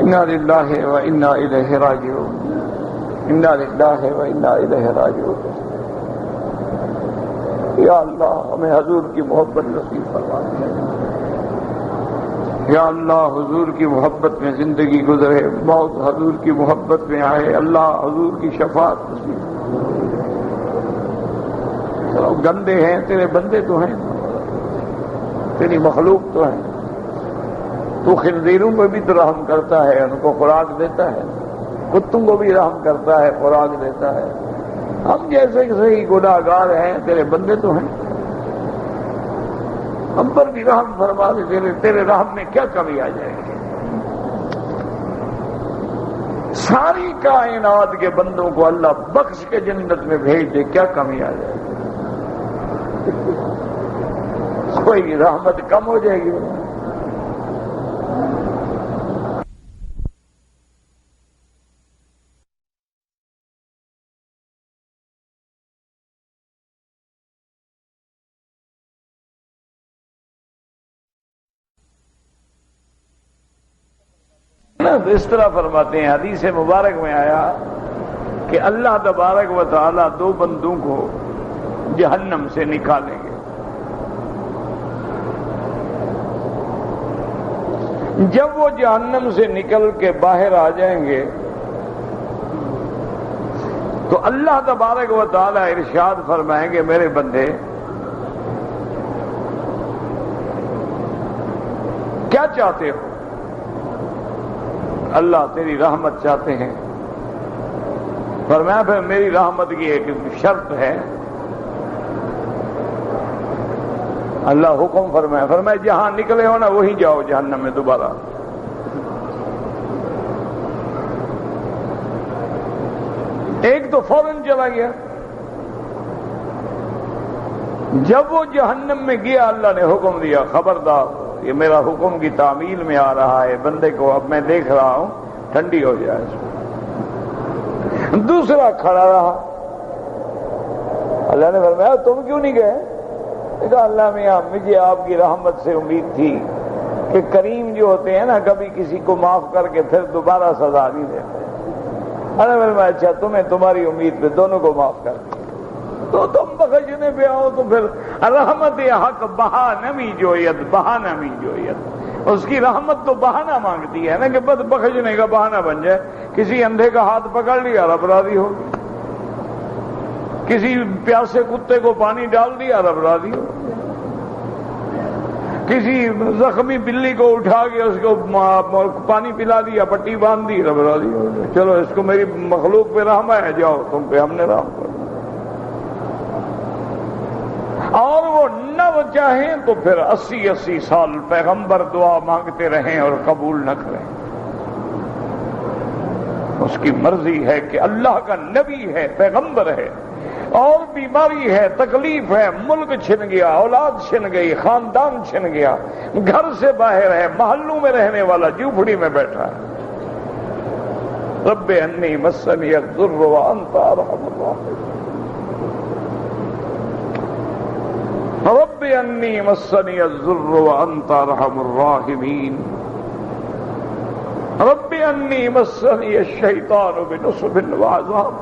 انا للہ و انا الیہ راجعون, انا للہ و انا الیہ راجعون. یا اللہ ہمیں حضور کی محبت نصیب فرما دے. یا اللہ حضور کی محبت میں زندگی گزرے, موت حضور کی محبت میں آئے. اللہ حضور کی شفاعت نصیب. چلو گندے ہیں تیرے بندے تو ہیں, تیری مخلوق تو ہیں. تو خنزیروں کو بھی تو رحم کرتا ہے, ان کو خوراک دیتا ہے. کتوں کو بھی رحم کرتا ہے, خوراک دیتا ہے. ہم جیسے صحیح گناہگار ہیں, تیرے بندے تو ہیں. ہم پر بھی رحم فرما دے. تیرے رحم میں کیا کمی آ جائے گی. ساری کائنات کے بندوں کو اللہ بخش کے جنت میں بھیج دے, کیا کمی آ جائے گی. کوئی رحمت کم ہو جائے گی. اس طرح فرماتے ہیں, حدیث مبارک میں آیا کہ اللہ تبارک و تعالی دو بندوں کو جہنم سے نکالیں گے. جب وہ جہنم سے نکل کے باہر آ جائیں گے تو اللہ تبارک و تعالی ارشاد فرمائیں گے میرے بندے کیا چاہتے ہو. اللہ تیری رحمت چاہتے ہیں. فرمایا پھر میری رحمت کی ایک شرط ہے. اللہ حکم فرمایا جہاں نکلے ہو نا وہیں جاؤ جہنم میں دوبارہ. ایک تو فوراً چلا گیا. جب وہ جہنم میں گیا اللہ نے حکم دیا خبردار یہ میرا حکم کی تعمیل میں آ رہا ہے, بندے کو اب میں دیکھ رہا ہوں ٹھنڈی ہو جائے. دوسرا کھڑا رہا. اللہ نے فرمایا تم کیوں نہیں گئے. کہا اللہ میاں مجھے آپ کی رحمت سے امید تھی کہ کریم جو ہوتے ہیں نا کبھی کسی کو معاف کر کے پھر دوبارہ سزا نہیں دیتے. اللہ نے فرمایا اچھا تمہیں تمہاری امید پہ دونوں کو معاف کر دیا تو تم بخشنے پہ آؤ. تو پھر رحمت حق بہانمی جویت, بہانمی جویت. اس کی رحمت تو بہانہ مانگتی ہے نا کہ بس بخشنے کا بہانہ بن جائے. کسی اندھے کا ہاتھ پکڑ لیا رب راضی ہو گئی. کسی پیاسے کتے کو پانی ڈال دیا رب راضی ہو. کسی زخمی بلی کو اٹھا کے اس کو پانی پلا دیا, پٹی باندھ دی, رب راضی ہو گئی. چلو اس کو میری مخلوق پہ رحم ہے, جاؤ تم پہ ہم نے رحم کر. اور وہ نہ چاہیں تو پھر 80 سال پیغمبر دعا مانگتے رہیں اور قبول نہ کریں. اس کی مرضی ہے کہ اللہ کا نبی ہے, پیغمبر ہے, اور بیماری ہے, تکلیف ہے, ملک چھن گیا, اولاد چھن گئی, خاندان چھن گیا, گھر سے باہر ہے, محلوں میں رہنے والا جھوپڑی میں بیٹھا ہے. رب انی مسنی الضر وانت ارحم الراحمین. رب انی مسنی الضر وانت ارحم الراحمین. رب انی مسنی الشیطان بنصب وعذاب.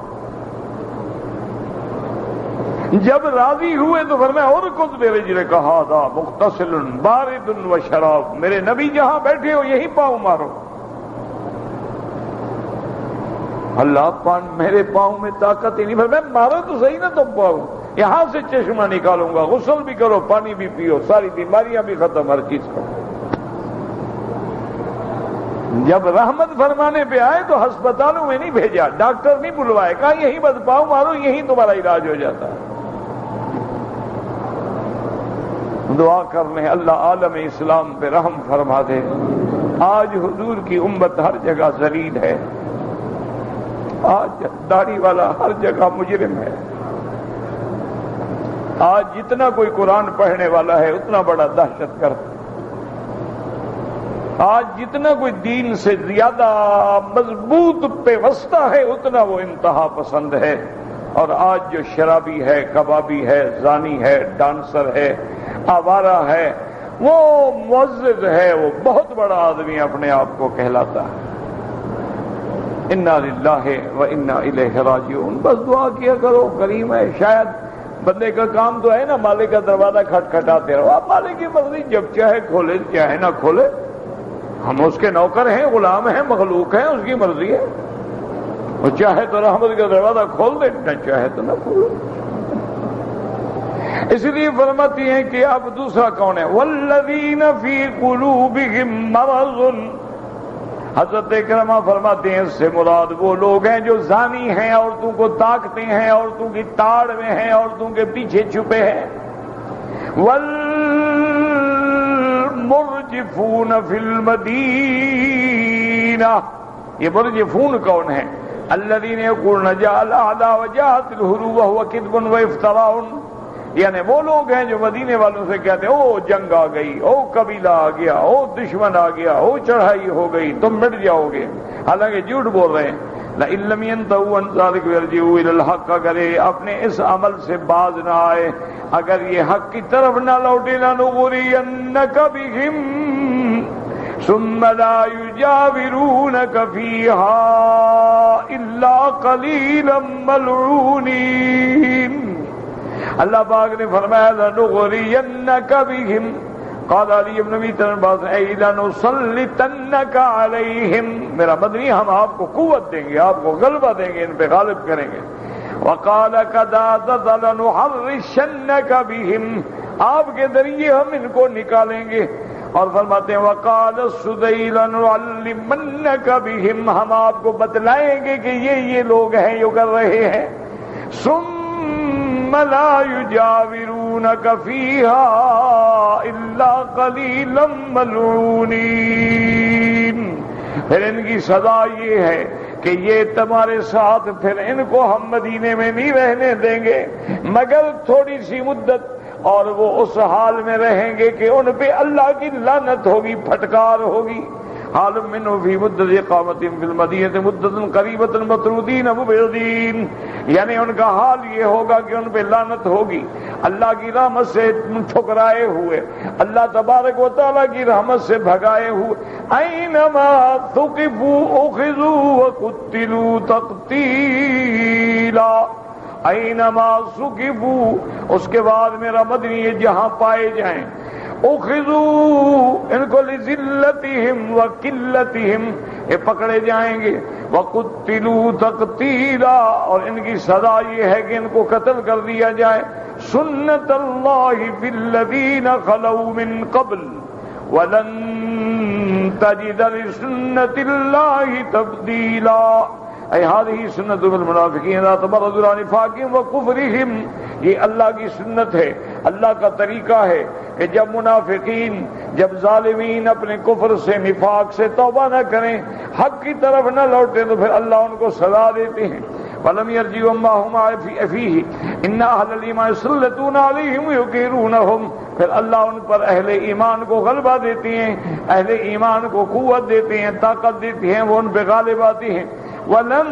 جب راضی ہوئے تو فرمایا ارکض برجلک ھذا مغتسل بارد وشراب. میرے نبی جہاں بیٹھے ہو یہی پاؤں مارو. اللہ میرے پاؤں میں طاقت ہی نہیں. فرمایا مارو تو صحیح نا تم پاؤں. یہاں سے چشمہ نکالوں گا, غسل بھی کرو, پانی بھی پیو, ساری بیماریاں بھی ختم, ہر چیز کرو. جب رحمت فرمانے پہ آئے تو ہسپتالوں میں نہیں بھیجا, ڈاکٹر نہیں بلوائے, کہا یہی بس پاؤں مارو, یہی تمہارا علاج ہو جاتا ہے. دعا کرنے اللہ عالم اسلام پہ رحم فرما دے, آج حضور کی امت ہر جگہ ذلیل ہے، آج داڑھی والا ہر جگہ مجرم ہے، آج جتنا کوئی قرآن پڑھنے والا ہے اتنا بڑا دہشت گرد، آج جتنا کوئی دین سے زیادہ مضبوط پیوستہ ہے اتنا وہ انتہا پسند ہے، اور آج جو شرابی ہے، کبابی ہے، زانی ہے، ڈانسر ہے، آوارہ ہے، وہ معزز ہے، وہ بہت بڑا آدمی اپنے آپ کو کہلاتا ہے۔ انا للہ و انا الیہ راجعون۔ بس دعا کیا کرو، کریم ہے، شاید بندے کا کام تو ہے نا مالک کا دروازہ کھٹکھٹاتے رہو، آپ مالک کی مرضی، جب چاہے کھولے چاہے نہ کھولے، ہم اس کے نوکر ہیں، غلام ہیں، مخلوق ہیں، اس کی مرضی ہے، وہ چاہے تو رحمت کا دروازہ کھول دے، نہ چاہے تو نہ کھولے۔ اس لیے فرماتی ہیں کہ اب دوسرا کون ہے؟ والذین فی قلوبہم مرض۔ حضرت اکرمہ فرماتے ہیں اس سے مراد وہ لوگ ہیں جو زانی ہیں، عورتوں کو تاکتے ہیں، عورتوں کی تاڑ میں ہیں، عورتوں کے پیچھے چھپے ہیں۔ مرجفون فی المدینہ۔ یہ مرجفون کون ہیں؟ الذین یقولون جاء الاعداء وجاءت الحروب وهو کذب وافتراء، یعنی وہ لوگ ہیں جو مدینے والوں سے کہتے ہیں او جنگ آ گئی، او قبیلہ آ گیا، او دشمن آ گیا، او چڑھائی ہو گئی، تم مٹ جاؤ گے، حالانکہ جھوٹ بول رہے ہیں۔ لئن لم ينتهوا عن ذلك ويرجعوا الى الحق، اگر یہ اپنے اس عمل سے باز نہ آئے، اگر یہ حق کی طرف نہ لوٹے، لنغرینک بہم ثم لا يجاورونك فيها الا قليلا ملعونين۔ اللہ پاک نے فرمایا لنغرینک بہم، قال علی بن ابی طالب اے لنسلطنک علیہم، میرا مدنی ہم آپ کو قوت دیں گے، آپ کو غلبہ دیں گے، ان پہ غالب کریں گے۔ وقال قتادہ لنحرشنک بہم، آپ کے ذریعے ہم ان کو نکالیں گے۔ اور فرماتے ہیں وقال السدی لنعلمنک بہم، ہم آپ کو بتلائیں گے کہ یہ لوگ ہیں جو کر رہے ہیں۔ ثم لا يجاورونك فيها الا قليلا ملعونين، پھر ان کی سزا یہ ہے کہ یہ تمہارے ساتھ پھر ان کو ہم مدینے میں نہیں رہنے دیں گے مگر تھوڑی سی مدت، اور وہ اس حال میں رہیں گے کہ ان پہ اللہ کی لعنت ہوگی، پھٹکار ہوگی۔ حال منه فی مدت اقامت فی المدینہ مدت قریبۃ مطرودین مبعدین، یعنی ان کا حال یہ ہوگا کہ ان پہ لعنت ہوگی، اللہ کی رحمت سے ٹھکرائے ہوئے، اللہ تبارک و تعالیٰ کی رحمت سے بھگائے ہوئے۔ اینما ثقفوا اخذوا وقتلوا تقتیلا، اینما ثقفوا، اس کے بعد میرا مدنی جہاں پائے جائیں، اخذوا ان کو لذلتہم وقلتہم، یہ پکڑے جائیں گے، وقتلوا تقتیلا، اور ان کی سزا یہ ہے کہ ان کو قتل کر دیا جائے۔ سنت اللہ فی الذین خلوا من قبل ولن تجد لسنت اللہ تبدیلا۔ اے هذه سنت المنافقین لا تبرد عن نفاقهم وکفرهم، یہ اللہ کی سنت ہے، اللہ کا طریقہ ہے کہ جب منافقین، جب ظالمین اپنے کفر سے، نفاق سے توبہ نہ کریں، حق کی طرف نہ لوٹیں تو پھر اللہ ان کو سزا دیتے ہیں۔ وَلَمْ يَرْجِعُوا مَا هُمْ فِيهِ إِنَّ أَهْلَ الْإِيمَانِ يُسَلِّطُونَ عَلَيْهِمْ وَيُظْهِرُونَهُمْ، پھر اللہ ان پر اہل ایمان کو غلبہ دیتے ہیں، اہل ایمان کو قوت دیتے ہیں، طاقت دیتے ہیں، وہ ان پہ غالب آتے ہیں۔ وَلَن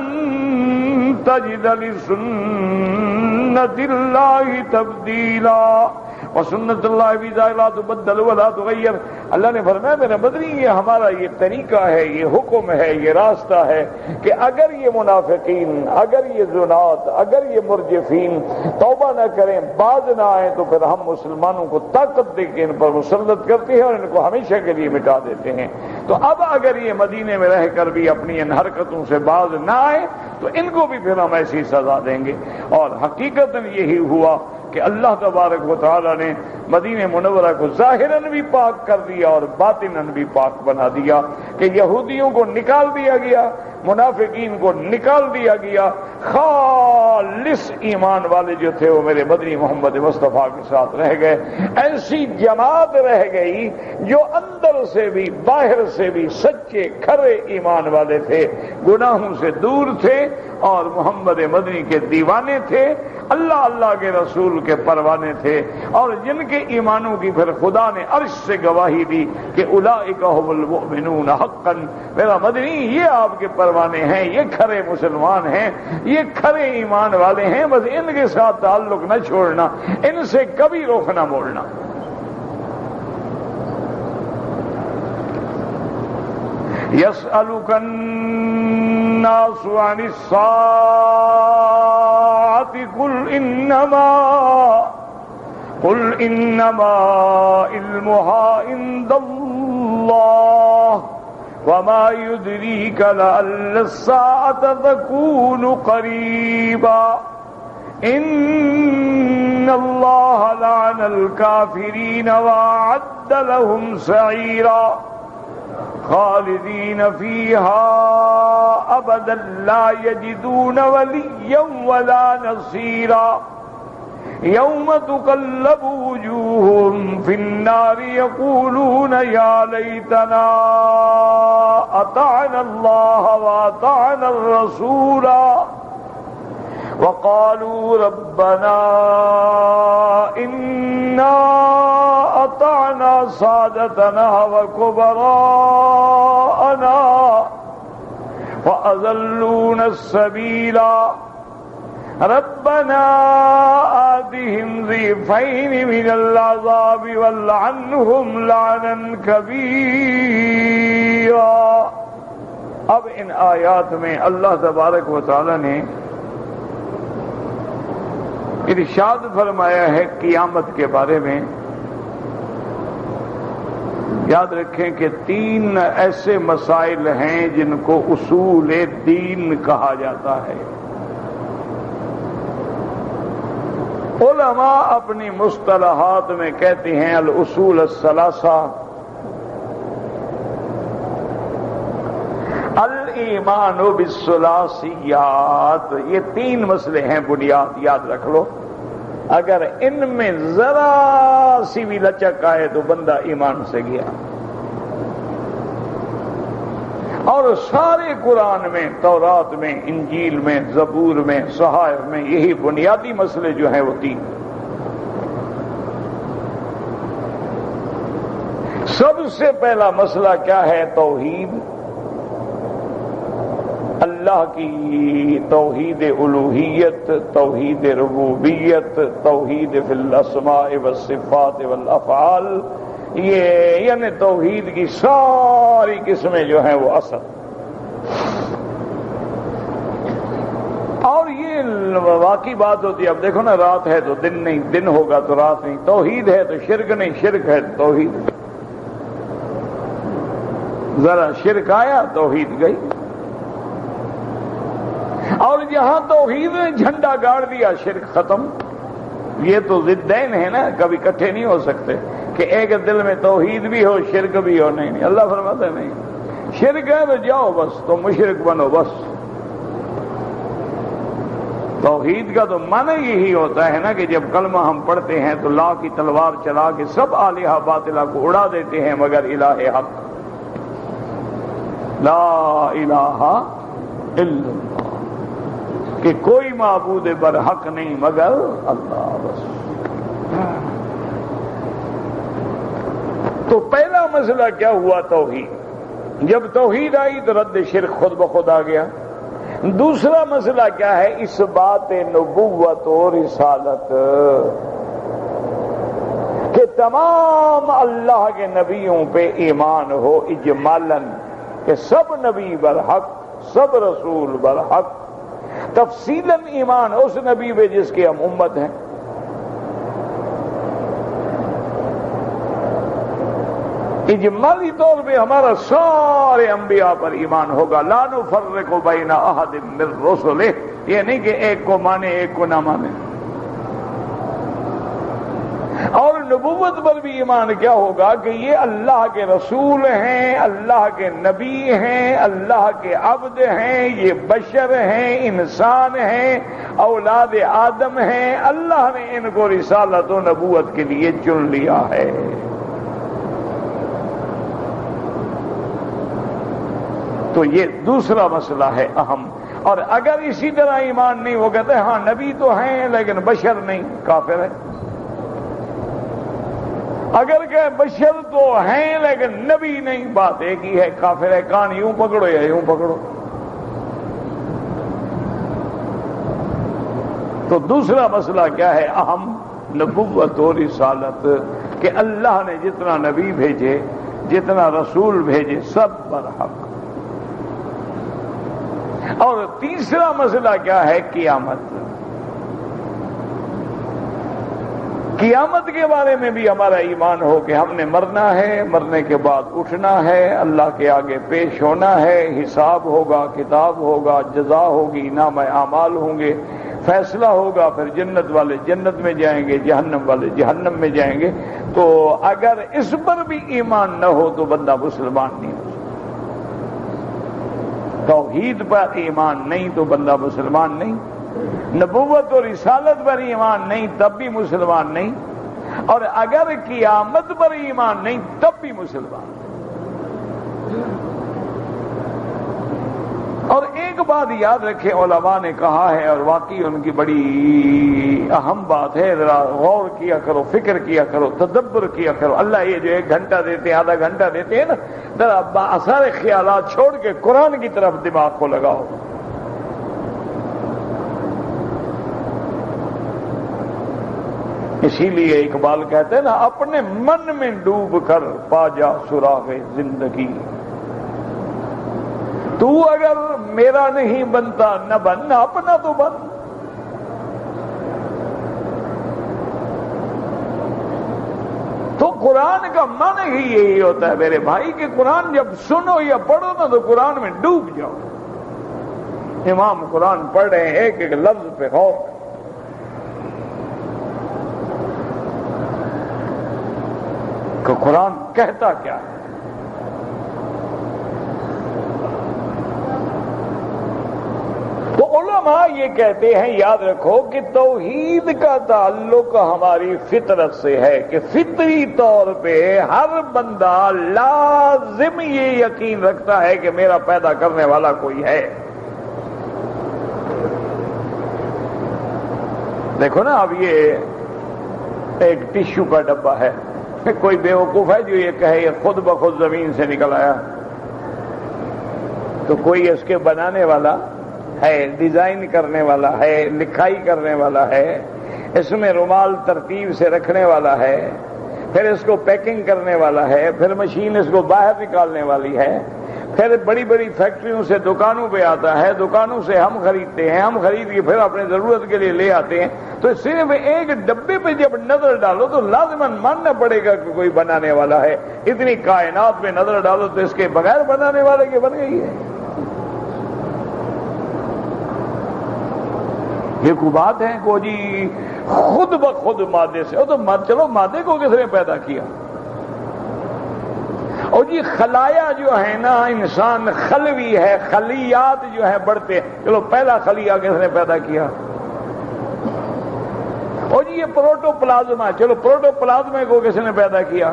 تَجِدَ لِسُنَّتِ اللَّهِ تَبْدِيلًا وَسُنَّتُ اللَّهِ فِي ذَلِكَ لَا تُبَدَّلُ وَلَا تُغَيَّرُ۔ اللہ نے فرمایا میرا مدنی یہ ہمارا یہ طریقہ ہے، یہ حکم ہے، یہ راستہ ہے کہ اگر یہ منافقین، اگر یہ زنات، اگر یہ مرجفین توبہ نہ کریں، باز نہ آئیں تو پھر ہم مسلمانوں کو طاقت دے کے ان پر مسلط کرتے ہیں اور ان کو ہمیشہ کے لیے مٹا دیتے ہیں۔ تو اب اگر یہ مدینے میں رہ کر بھی اپنی ان حرکتوں سے باز نہ آئے تو ان کو بھی پھر ہم ایسی سزا دیں گے۔ اور حقیقتاً یہی ہوا کہ اللہ تبارک و تعالی نے مدینہ منورہ کو ظاہراً بھی پاک کر دیا اور باطناً بھی پاک بنا دیا، کہ یہودیوں کو نکال دیا گیا، منافقین کو نکال دیا گیا، خالص ایمان والے جو تھے وہ میرے مدنی محمد مصطفیٰ کے ساتھ رہ گئے۔ ایسی جماعت رہ گئی جو اندر سے بھی باہر سے بھی سچے کھرے ایمان والے تھے، گناہوں سے دور تھے اور محمد مدنی کے دیوانے تھے، اللہ اللہ کے رسول کے پروانے تھے، اور جن کے ایمانوں کی پھر خدا نے عرش سے گواہی دی کہ اولئک هم المؤمنون حقا، میرا مدنی یہ آپ کے پروانے ہیں، یہ کھرے مسلمان ہیں، یہ کھرے ایمان والے ہیں، بس ان کے ساتھ تعلق نہ چھوڑنا، ان سے کبھی رخ نہ موڑنا۔ يسألك الناس عن الساعة قل إنما علمها عند الله وما يدريك لعل الساعة تكون قريبا إن الله لعن الكافرين وأعد لهم سعيرا خالدين فيها أبدا لا يجدون وليا ولا نصيرا يوم تقلب وجوههم في النار يقولون يا ليتنا أطعنا الله وأطعنا الرسولا وقالوا ربنا إنا أطعنا سادتنا وكبراءنا وأذلونا السبيلا ربنا آتهم ضعفين من العذاب والعنهم لعنا كبيرا۔ اب ان آیات میں اللہ تبارک و تعالی نے ارشاد فرمایا ہے قیامت کے بارے میں۔ یاد رکھیں کہ 3 ایسے مسائل ہیں جن کو اصول دین کہا جاتا ہے۔ علماء اپنی مصطلحات میں کہتے ہیں الاصول الثلاثہ، الایمان بالثلاثیات، یہ 3 مسئلے ہیں بنیاد، یاد رکھ لو۔ اگر ان میں ذرا سی بھی لچک آئے تو بندہ ایمان سے گیا۔ اور سارے قرآن میں، تورات میں، انجیل میں، زبور میں، صحائف میں یہی بنیادی مسئلے جو ہیں وہ 3۔ سب سے پہلا مسئلہ کیا ہے؟ توحید، اللہ کی توحید الوہیت، توحید ربوبیت، توحید فی الاسماء والصفات والافعال، یہ یعنی توحید کی ساری قسمیں جو ہیں وہ اصل۔ اور یہ واقعی بات ہوتی ہے، اب دیکھو نا، رات ہے تو دن نہیں، دن ہوگا تو رات نہیں، توحید ہے تو شرک نہیں، شرک ہے تو توحید۔ ذرا شرک آیا توحید گئی، اور جہاں توحید نے جھنڈا گاڑ دیا شرک ختم۔ یہ تو ضدین ہے نا، کبھی اکٹھے نہیں ہو سکتے کہ ایک دل میں توحید بھی ہو شرک بھی ہو، نہیں نہیں، اللہ فرماتا ہے نہیں، شرک ہے تو جاؤ بس، تو مشرک بنو بس۔ توحید کا تو معنی یہی ہوتا ہے نا کہ جب کلمہ ہم پڑھتے ہیں تو لا کی تلوار چلا کے سب آلہہ باطلہ کو اڑا دیتے ہیں مگر الہ حق، لا الہ الا اللہ، کہ کوئی معبود برحق نہیں مگر اللہ بس۔ تو پہلا مسئلہ کیا ہوا؟ توحید۔ جب توحید آئی تو رد شرک خود بخود آ گیا۔ دوسرا مسئلہ کیا ہے؟ اثبات نبوت و رسالت، کہ تمام اللہ کے نبیوں پہ ایمان ہو اجمالاً، کہ سب نبی برحق، سب رسول برحق، تفصیلاً ایمان اس نبی پہ جس کی ہم امت ہیں۔ اجمالی طور پہ ہمارا سارے انبیاء پر ایمان ہوگا، لا نفرق بین احد من رسلہ، یہ نہیں کہ ایک کو مانے ایک کو نہ مانے۔ نبوت پر بھی ایمان کیا ہوگا کہ یہ اللہ کے رسول ہیں، اللہ کے نبی ہیں، اللہ کے عبد ہیں، یہ بشر ہیں، انسان ہیں، اولاد آدم ہیں، اللہ نے ان کو رسالت و نبوت کے لیے چن لیا ہے۔ تو یہ دوسرا مسئلہ ہے اہم۔ اور اگر اسی طرح ایمان نہیں، وہ کہتے ہیں ہاں نبی تو ہیں لیکن بشر نہیں، کافر ہے۔ اگر کہ بشر تو ہیں لیکن نبی نہیں، بات ایک ہی ہے، کافر ہے۔ کان یوں پکڑو یا یوں پکڑو۔ تو دوسرا مسئلہ کیا ہے اہم؟ نبوت و رسالت، کہ اللہ نے جتنا نبی بھیجے، جتنا رسول بھیجے، سب برحق۔ اور تیسرا مسئلہ کیا ہے؟ قیامت۔ قیامت کے بارے میں بھی ہمارا ایمان ہو کہ ہم نے مرنا ہے، مرنے کے بعد اٹھنا ہے، اللہ کے آگے پیش ہونا ہے، حساب ہوگا، کتاب ہوگا، جزا ہوگی، نام اعمال ہوں گے، فیصلہ ہوگا، پھر جنت والے جنت میں جائیں گے، جہنم والے جہنم میں جائیں گے۔ تو اگر اس پر بھی ایمان نہ ہو تو بندہ مسلمان نہیں ہو۔ توحید پر ایمان نہیں تو بندہ مسلمان نہیں، نبوت اور رسالت پر ایمان نہیں تب بھی مسلمان نہیں، اور اگر قیامت پر ایمان نہیں تب بھی مسلمان۔ اور ایک بات یاد رکھیں، علماء نے کہا ہے اور واقعی ان کی بڑی اہم بات ہے، ذرا غور کیا کرو، فکر کیا کرو، تدبر کیا کرو۔ اللہ یہ جو 1 گھنٹہ دیتے ہیں، آدھا گھنٹہ دیتے ہیں نا، ذرا باثر خیالات چھوڑ کے قرآن کی طرف دماغ کو لگاؤ۔ اسی لیے اقبال کہتے ہیں نا، اپنے من میں ڈوب کر پا جا سراغ زندگی، تو اگر میرا نہیں بنتا نہ بن، اپنا تو بن۔ تو قرآن کا معنی ہی یہی ہوتا ہے میرے بھائی کہ قرآن جب سنو یا پڑھو نا تو قرآن میں ڈوب جاؤ۔ امام قرآن پڑھ رہے ہیں، ایک ایک لفظ پہ غور۔ کہ قرآن کہتا کیا ہے؟ تو علماء یہ کہتے ہیں، یاد رکھو کہ توحید کا تعلق ہماری فطرت سے ہے، کہ فطری طور پہ ہر بندہ لازم یہ یقین رکھتا ہے کہ میرا پیدا کرنے والا کوئی ہے۔ دیکھو نا، اب یہ ایک ٹشو کا ڈبہ ہے، کوئی بیوقوف ہے جو یہ کہے یہ خود بخود زمین سے نکل آیا؟ تو کوئی اس کے بنانے والا ہے، ڈیزائن کرنے والا ہے، لکھائی کرنے والا ہے، اس میں رومال ترتیب سے رکھنے والا ہے، پھر اس کو پیکنگ کرنے والا ہے، پھر مشین اس کو باہر نکالنے والی ہے، پھر بڑی بڑی فیکٹریوں سے دکانوں پہ آتا ہے، دکانوں سے ہم خریدتے ہیں، ہم خرید کے پھر اپنے ضرورت کے لیے لے آتے ہیں۔ تو صرف ایک ڈبے پہ جب نظر ڈالو تو لازماً ماننا پڑے گا کہ کوئی بنانے والا ہے۔ اتنی کائنات پہ نظر ڈالو تو اس کے بغیر بنانے والے کے بن گئی ہے۔ یہ کوئی بات ہے کو جی خود بخود مادے سے، تو چلو مادے کو کس نے پیدا کیا؟ اور جی خلایا جو ہے نا، انسان خلوی ہے، خلیات جو ہے بڑھتے ہیں، چلو پہلا خلیہ کس نے پیدا کیا؟ اور جی یہ پروٹوپلازما، چلو پروٹوپلازما کو کس نے پیدا کیا؟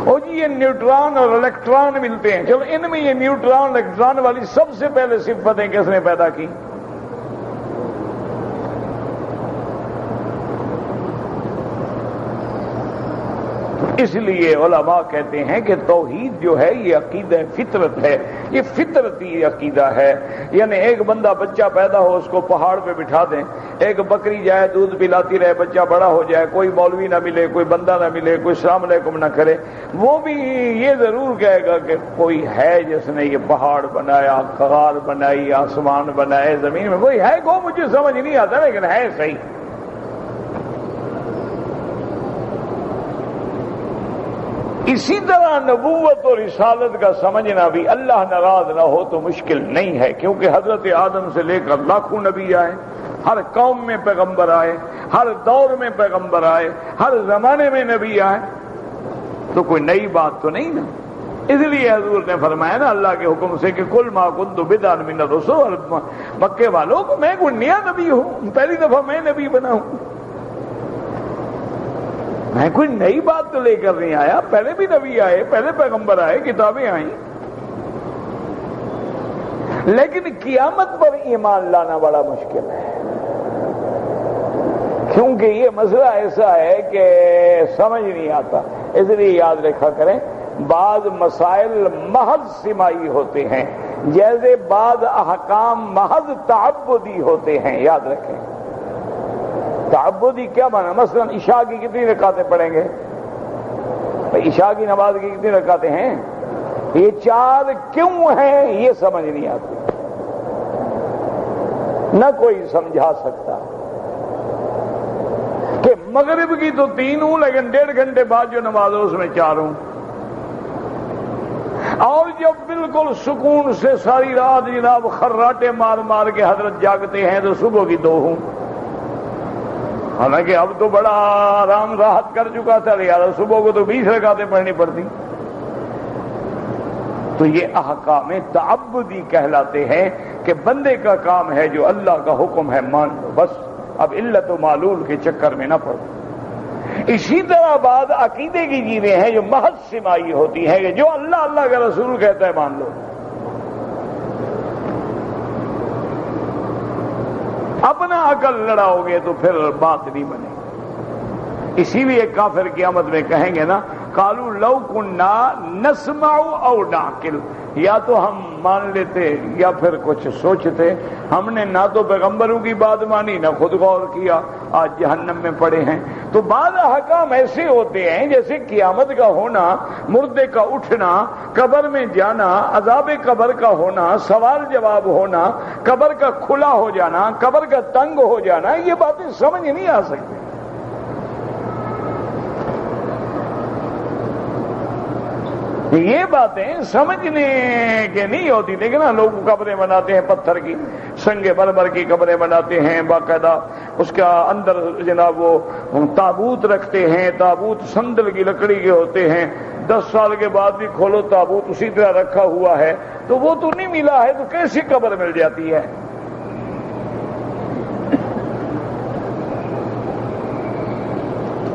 اور جی یہ نیوٹران اور الیکٹران ملتے ہیں، چلو ان میں یہ نیوٹران الیکٹران والی سب سے پہلے صفتیں کس نے پیدا کی؟ اس لیے علماء کہتے ہیں کہ توحید جو ہے یہ عقیدہ فطرت ہے، یہ فطرتی عقیدہ ہے۔ یعنی ایک بندہ بچہ پیدا ہو، اس کو پہاڑ پہ بٹھا دیں، ایک بکری جائے دودھ پلاتی رہے، بچہ بڑا ہو جائے، کوئی مولوی نہ ملے، کوئی بندہ نہ ملے، کوئی السلام علیکم نہ کرے، وہ بھی یہ ضرور کہے گا کہ کوئی ہے جس نے یہ پہاڑ بنایا، غار بنائی، آسمان بنائے، زمین میں کوئی ہے کو مجھے سمجھ نہیں آتا لیکن ہے صحیح۔ اسی طرح نبوت اور رسالت کا سمجھنا بھی اللہ ناراض نہ ہو تو مشکل نہیں ہے، کیونکہ حضرت آدم سے لے کر لاکھوں نبی آئے، ہر قوم میں پیغمبر آئے، ہر دور میں پیغمبر آئے، ہر زمانے میں نبی آئے، تو کوئی نئی بات تو نہیں نا۔ اس لیے حضور نے فرمایا نا اللہ کے حکم سے کہ کل ما کنت بدعا من الرسل، مکے والوں کو میں کوئی نیا نبی ہوں، پہلی دفعہ میں نبی بنا ہوں، میں کوئی نئی بات تو لے کر نہیں آیا، پہلے بھی نبی آئے، پہلے پیغمبر آئے، کتابیں آئیں، لیکن قیامت پر ایمان لانا بڑا مشکل ہے، کیونکہ یہ مسئلہ ایسا ہے کہ سمجھ نہیں آتا۔ اس لیے یاد رکھا کریں بعض مسائل محض سماعی ہوتے ہیں، جیسے بعض احکام محض تعبدی ہوتے ہیں، یاد رکھیں۔ تعبدی کیا مانا؟ مثلا عشاء کی کتنی رکعتیں پڑھیں گے؟ عشاء کی نماز کی کتنی رکعتیں ہیں؟ یہ 4 کیوں ہیں یہ سمجھ نہیں آتی، نہ کوئی سمجھا سکتا کہ مغرب کی تو 3 ہوں لیکن 1.5 گھنٹے بعد جو نماز ہے اس میں 4 ہوں، اور جب بالکل سکون سے ساری رات جناب خراٹے مار مار کے حضرت جاگتے ہیں تو صبح کی 2 ہوں، حالانکہ اب تو بڑا آرام راحت کر چکا تھا، یار صبح کو تو 20 رکعتیں پڑھنی پڑتی۔ تو یہ احکام تعبدی کہلاتے ہیں کہ بندے کا کام ہے جو اللہ کا حکم ہے مان لو بس، اب علت و معلول کے چکر میں نہ پڑو۔ اسی طرح بعض عقیدے کی چیزیں ہیں جو محض سماعی ہوتی ہیں کہ جو اللہ اللہ کا رسول کہتا ہے مان لو، اپنا عقل لڑاؤ گے تو پھر بات نہیں بنے گی۔ اسی لیے کافر قیامت میں کہیں گے نا قالوا لو كنا نسمع او نعقل، یا تو ہم مان لیتے یا پھر کچھ سوچتے، ہم نے نہ تو پیغمبروں کی بات مانی نہ خود غور کیا، آج جہنم میں پڑے ہیں۔ تو بعض احکام ایسے ہوتے ہیں جیسے قیامت کا ہونا، مردے کا اٹھنا، قبر میں جانا، عذاب قبر کا ہونا، سوال جواب ہونا، قبر کا کھلا ہو جانا، قبر کا تنگ ہو جانا، یہ باتیں سمجھ نہیں آ سکتی۔ یہ باتیں سمجھنے کے نہیں ہوتی، لیکن لوگ قبریں بناتے ہیں پتھر کی، سنگ مرمر کی قبریں بناتے ہیں، باقاعدہ اس کا اندر جناب وہ تابوت رکھتے ہیں، تابوت سندل کی لکڑی کے ہوتے ہیں، 10 سال کے بعد بھی کھولو تابوت اسی طرح رکھا ہوا ہے، تو وہ تو نہیں ملا ہے تو کیسی قبر مل جاتی ہے؟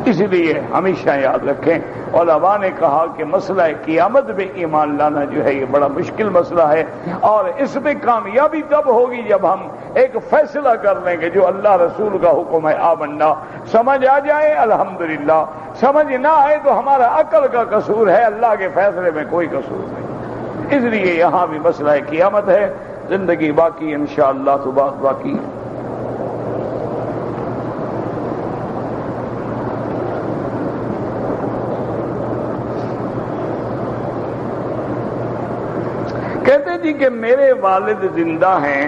اس لیے ہمیشہ یاد رکھیں، علماء نے کہا کہ مسئلہ قیامت میں ایمان لانا جو ہے یہ بڑا مشکل مسئلہ ہے، اور اس میں کامیابی تب ہوگی جب ہم ایک فیصلہ کر لیں گے جو اللہ رسول کا حکم ہے آمنا، سمجھ آ جائے الحمدللہ، سمجھ نہ آئے تو ہمارا عقل کا قصور ہے، اللہ کے فیصلے میں کوئی قصور نہیں۔ اس لیے یہاں بھی مسئلہ قیامت ہے، زندگی باقی انشاءاللہ تو بات باقی ہے۔ کہتے جی کہ میرے والد زندہ ہیں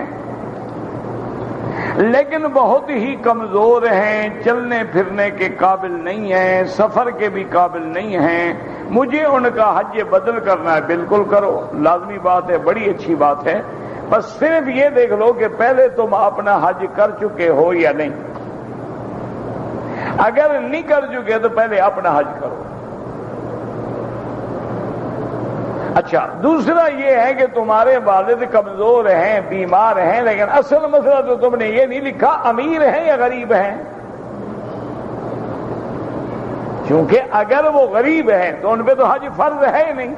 لیکن بہت ہی کمزور ہیں، چلنے پھرنے کے قابل نہیں ہیں، سفر کے بھی قابل نہیں ہیں، مجھے ان کا حج بدل کرنا ہے۔ بالکل کرو، لازمی بات ہے، بڑی اچھی بات ہے، بس صرف یہ دیکھ لو کہ پہلے تم اپنا حج کر چکے ہو یا نہیں۔ اگر نہیں کر چکے تو پہلے اپنا حج کرو۔ اچھا، دوسرا یہ ہے کہ تمہارے والد کمزور ہیں، بیمار ہیں، لیکن اصل مسئلہ تو تم نے یہ نہیں لکھا امیر ہیں یا غریب ہیں، کیونکہ اگر وہ غریب ہیں تو ان پہ تو حج فرض ہے ہی نہیں۔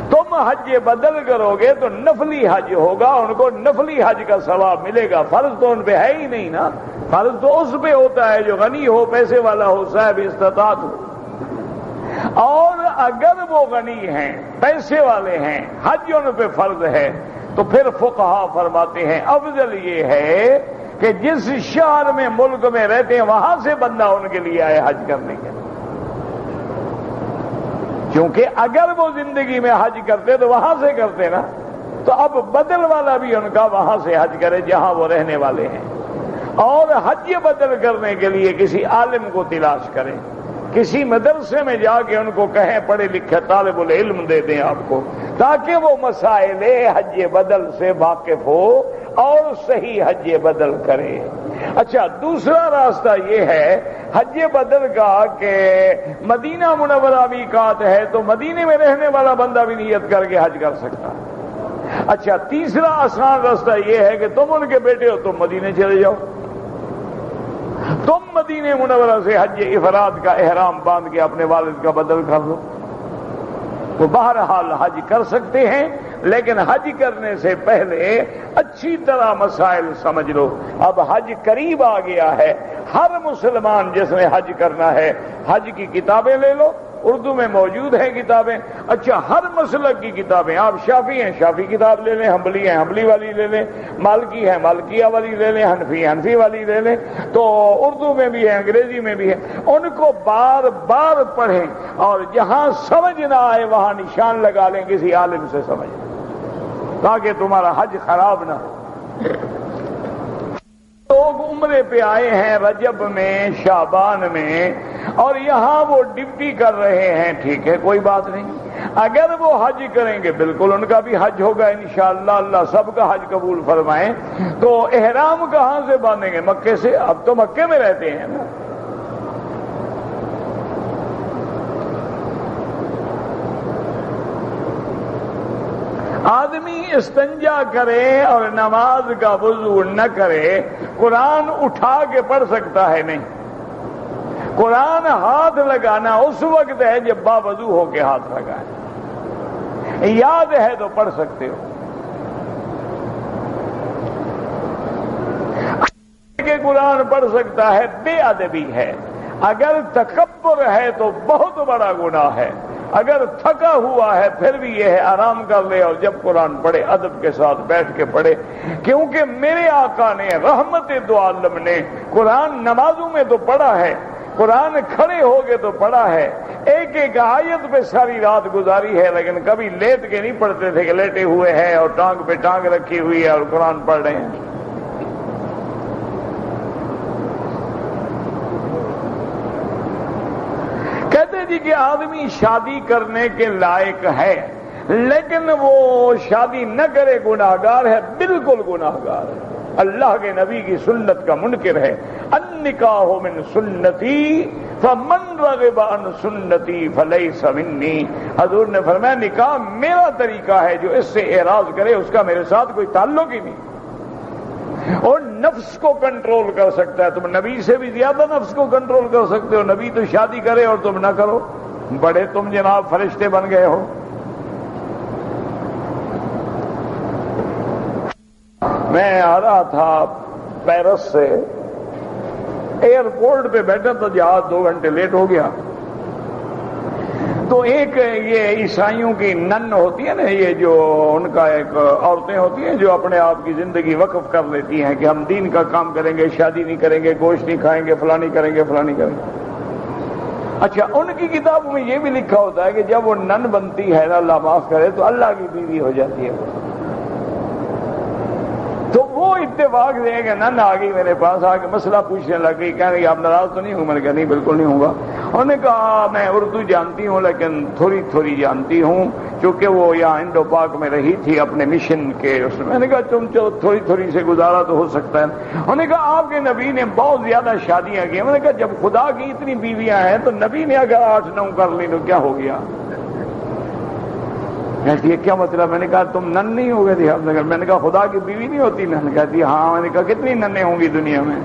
تم حج بدل کرو گے تو نفلی حج ہوگا، ان کو نفلی حج کا ثواب ملے گا، فرض تو ان پہ ہے ہی نہیں نا۔ فرض تو اس پہ ہوتا ہے جو غنی ہو، پیسے والا ہو، صاحب استطاعت ہو۔ اور اگر وہ غنی ہیں، پیسے والے ہیں، حج ان پہ فرض ہے، تو پھر فقہا فرماتے ہیں افضل یہ ہے کہ جس شہر میں ملک میں رہتے ہیں وہاں سے بندہ ان کے لیے آئے حج کرنے کے لیے، کیونکہ اگر وہ زندگی میں حج کرتے تو وہاں سے کرتے نا، تو اب بدل والا بھی ان کا وہاں سے حج کرے جہاں وہ رہنے والے ہیں، اور حج بدل کرنے کے لیے کسی عالم کو تلاش کریں۔ کسی مدرسے میں جا کے ان کو کہیں پڑھے لکھے طالب العلم دے دیں آپ کو، تاکہ وہ مسائل حج بدل سے واقف ہو اور صحیح حج بدل کرے۔ اچھا، دوسرا راستہ یہ ہے حج بدل کا کہ مدینہ منورہ میقات ہے تو مدینے میں رہنے والا بندہ بھی نیت کر کے حج کر سکتا ہے۔ اچھا، تیسرا آسان راستہ یہ ہے کہ تم ان کے بیٹے ہو، تم مدینے چلے جاؤ، تم مدینہ منورہ سے حج افراد کا احرام باندھ کے اپنے والد کا بدل کر لو۔ تو بہرحال حج کر سکتے ہیں، لیکن حج کرنے سے پہلے اچھی طرح مسائل سمجھ لو۔ اب حج قریب آ گیا ہے، ہر مسلمان جس نے حج کرنا ہے حج کی کتابیں لے لو، اردو میں موجود ہیں کتابیں۔ اچھا، ہر مسلک کی کتابیں، آپ شافعی ہیں شافعی کتاب لے لیں، حنبلی ہیں حنبلی والی لے لیں، مالکی ہیں مالکیہ والی لے لیں، حنفی حنفی والی لے لیں، تو اردو میں بھی ہے انگریزی میں بھی ہے، ان کو بار بار پڑھیں اور جہاں سمجھ نہ آئے وہاں نشان لگا لیں، کسی عالم سے سمجھ تاکہ تمہارا حج خراب نہ ہو۔ لوگ عمرے پہ آئے ہیں رجب میں شعبان میں اور یہاں وہ ڈیوٹی کر رہے ہیں، ٹھیک ہے کوئی بات نہیں، اگر وہ حج کریں گے بالکل ان کا بھی حج ہوگا انشاءاللہ، اللہ سب کا حج قبول فرمائیں۔ تو احرام کہاں سے باندھیں گے؟ مکے سے، اب تو مکے میں رہتے ہیں نا۔ آدمی استنجا کرے اور نماز کا وضو نہ کرے، قرآن اٹھا کے پڑھ سکتا ہے نہیں؟ قرآن ہاتھ لگانا اس وقت ہے جب باوضو ہو کے ہاتھ لگائیں، یاد ہے تو پڑھ سکتے ہو۔ کہ قرآن پڑھ سکتا ہے بے ادبی ہے، اگر تکبر ہے تو بہت بڑا گناہ ہے، اگر تھکا ہوا ہے پھر بھی یہ ہے آرام کر لے اور جب قرآن پڑھے ادب کے ساتھ بیٹھ کے پڑھے، کیونکہ میرے آقا نے رحمت دو عالم نے قرآن نمازوں میں تو پڑھا ہے، قرآن کھڑے ہو کے تو پڑھا ہے، ایک ایک آیت پہ ساری رات گزاری ہے، لیکن کبھی لیٹ کے نہیں پڑھتے تھے کہ لیٹے ہوئے ہیں اور ٹانگ پہ ٹانگ رکھی ہوئی ہے اور قرآن پڑھ رہے ہیں۔ کہتے جی کہ آدمی شادی کرنے کے لائق ہے لیکن وہ شادی نہ کرے گناہگار ہے، بالکل گناہگار ہے، اللہ کے نبی کی سنت کا منکر ہے۔ النکاح من سنتی فمن رغب عن سنتی فلیس منی، حضور نے فرمایا نکاح میرا طریقہ ہے، جو اس سے اعراض کرے اس کا میرے ساتھ کوئی تعلق ہی نہیں۔ اور نفس کو کنٹرول کر سکتا ہے، تم نبی سے بھی زیادہ نفس کو کنٹرول کر سکتے ہو، نبی تو شادی کرے اور تم نہ کرو، بڑے تم جناب فرشتے بن گئے ہو۔ میں آ رہا تھا پیرس سے، ایئرپورٹ پہ بیٹھا تو جہاز 2 گھنٹے لیٹ ہو گیا، تو ایک یہ عیسائیوں کی نن ہوتی ہے نا، یہ جو ان کا ایک عورتیں ہوتی ہیں جو اپنے آپ کی زندگی وقف کر لیتی ہیں کہ ہم دین کا کام کریں گے، شادی نہیں کریں گے، گوشت نہیں کھائیں گے، فلانی کریں گے فلانی کریں گے۔ اچھا، ان کی کتابوں میں یہ بھی لکھا ہوتا ہے کہ جب وہ نن بنتی ہے نا، اللہ معاف کرے، تو اللہ کی بیوی ہو جاتی ہے۔ تو وہ اتفاق سے کہ نن آ گئی میرے پاس، آ کے مسئلہ پوچھنے لگ گئی، کہنے لگی آپ ناراض تو نہیں ہوں؟ میں نے کہا نہیں بالکل نہیں ہوں گا۔ انہوں نے کہا میں اردو جانتی ہوں لیکن تھوڑی تھوڑی جانتی ہوں، چونکہ وہ یہاں انڈو پاک میں رہی تھی اپنے مشن کے اس میں۔ نے کہا تم تھوڑی تھوڑی سے گزارا تو ہو سکتا ہے۔ انہوں نے کہا آپ کے نبی نے بہت زیادہ شادیاں کی۔ میں نے کہا جب خدا کی اتنی بیویاں ہیں تو نبی نے اگر 8-9 کر لی تو کیا ہو گیا؟ کہتی ہے کیا مطلب؟ میں نے کہا تم نن نہیں ہو گئے؟ میں نے کہا خدا کی بیوی نہیں ہوتی نن؟ کہتی ہاں۔ میں نے کہا کتنی ننیں ہوں گی دنیا میں؟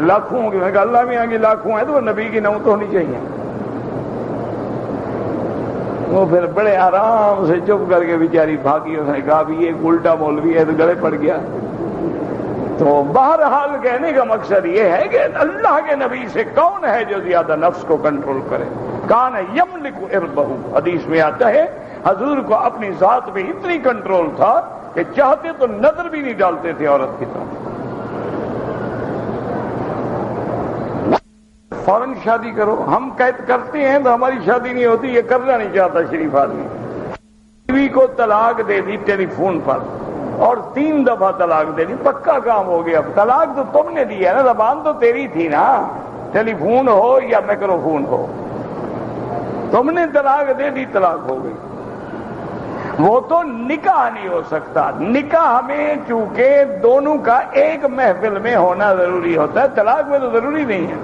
لاکھوں ہوں گی۔ میں نے کہا اللہ میں آگے لاکھوں ہیں تو وہ نبی کی نو تو ہونی چاہیے۔ وہ پھر بڑے آرام سے چپ کر کے بیچاری بھاگی، اس نے کہا بھی یہ الٹا مولوی ہے تو گلے پڑ گیا۔ تو بہرحال کہنے کا مقصد یہ ہے کہ اللہ کے نبی سے کون ہے جو زیادہ نفس کو کنٹرول کرے؟ کان یملک اربہ، حدیث میں آتا ہے حضور کو اپنی ذات پہ اتنی کنٹرول تھا کہ چاہتے تو نظر بھی نہیں ڈالتے تھے عورت کی طرف۔ فوراً شادی کرو، ہم قید کرتے ہیں تو ہماری شادی نہیں ہوتی، یہ کرنا نہیں چاہتا شریف آدمی۔ بیوی کو طلاق دے دی ٹیلی فون پر اور 3 دفعہ طلاق دے دی، پکا کام ہو گیا۔ طلاق تو تم نے دی ہے نا، زبان تو تیری تھی نا، ٹیلی فون ہو یا مائکرو فون ہو، تم نے طلاق دے دی، طلاق ہو گئی۔ وہ تو نکاح نہیں ہو سکتا، نکاح میں چونکہ دونوں کا ایک محفل میں ہونا ضروری ہوتا ہے، طلاق میں تو ضروری نہیں ہے۔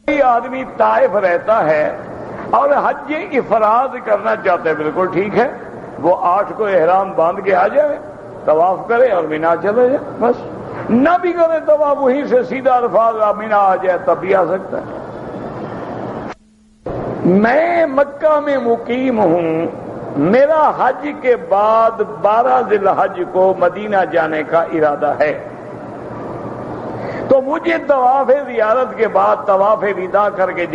کوئی آدمی طائف رہتا ہے اور حج افراد کرنا چاہتا ہے، بالکل ٹھیک ہے، وہ 8 کو احرام باندھ کے آ جائے، طواف کرے اور مینا چلے جائے، بس نہ بھی کرے طواف، وہیں سے سیدھا الفاظ مینا آ جائے تب بھی آ سکتا ہے۔ میں مکہ میں مقیم ہوں، میرا حج کے بعد 12 ذی الحج کو مدینہ جانے کا ارادہ ہے، تو مجھے طواف زیارت کے بعد طواف وداع کر کے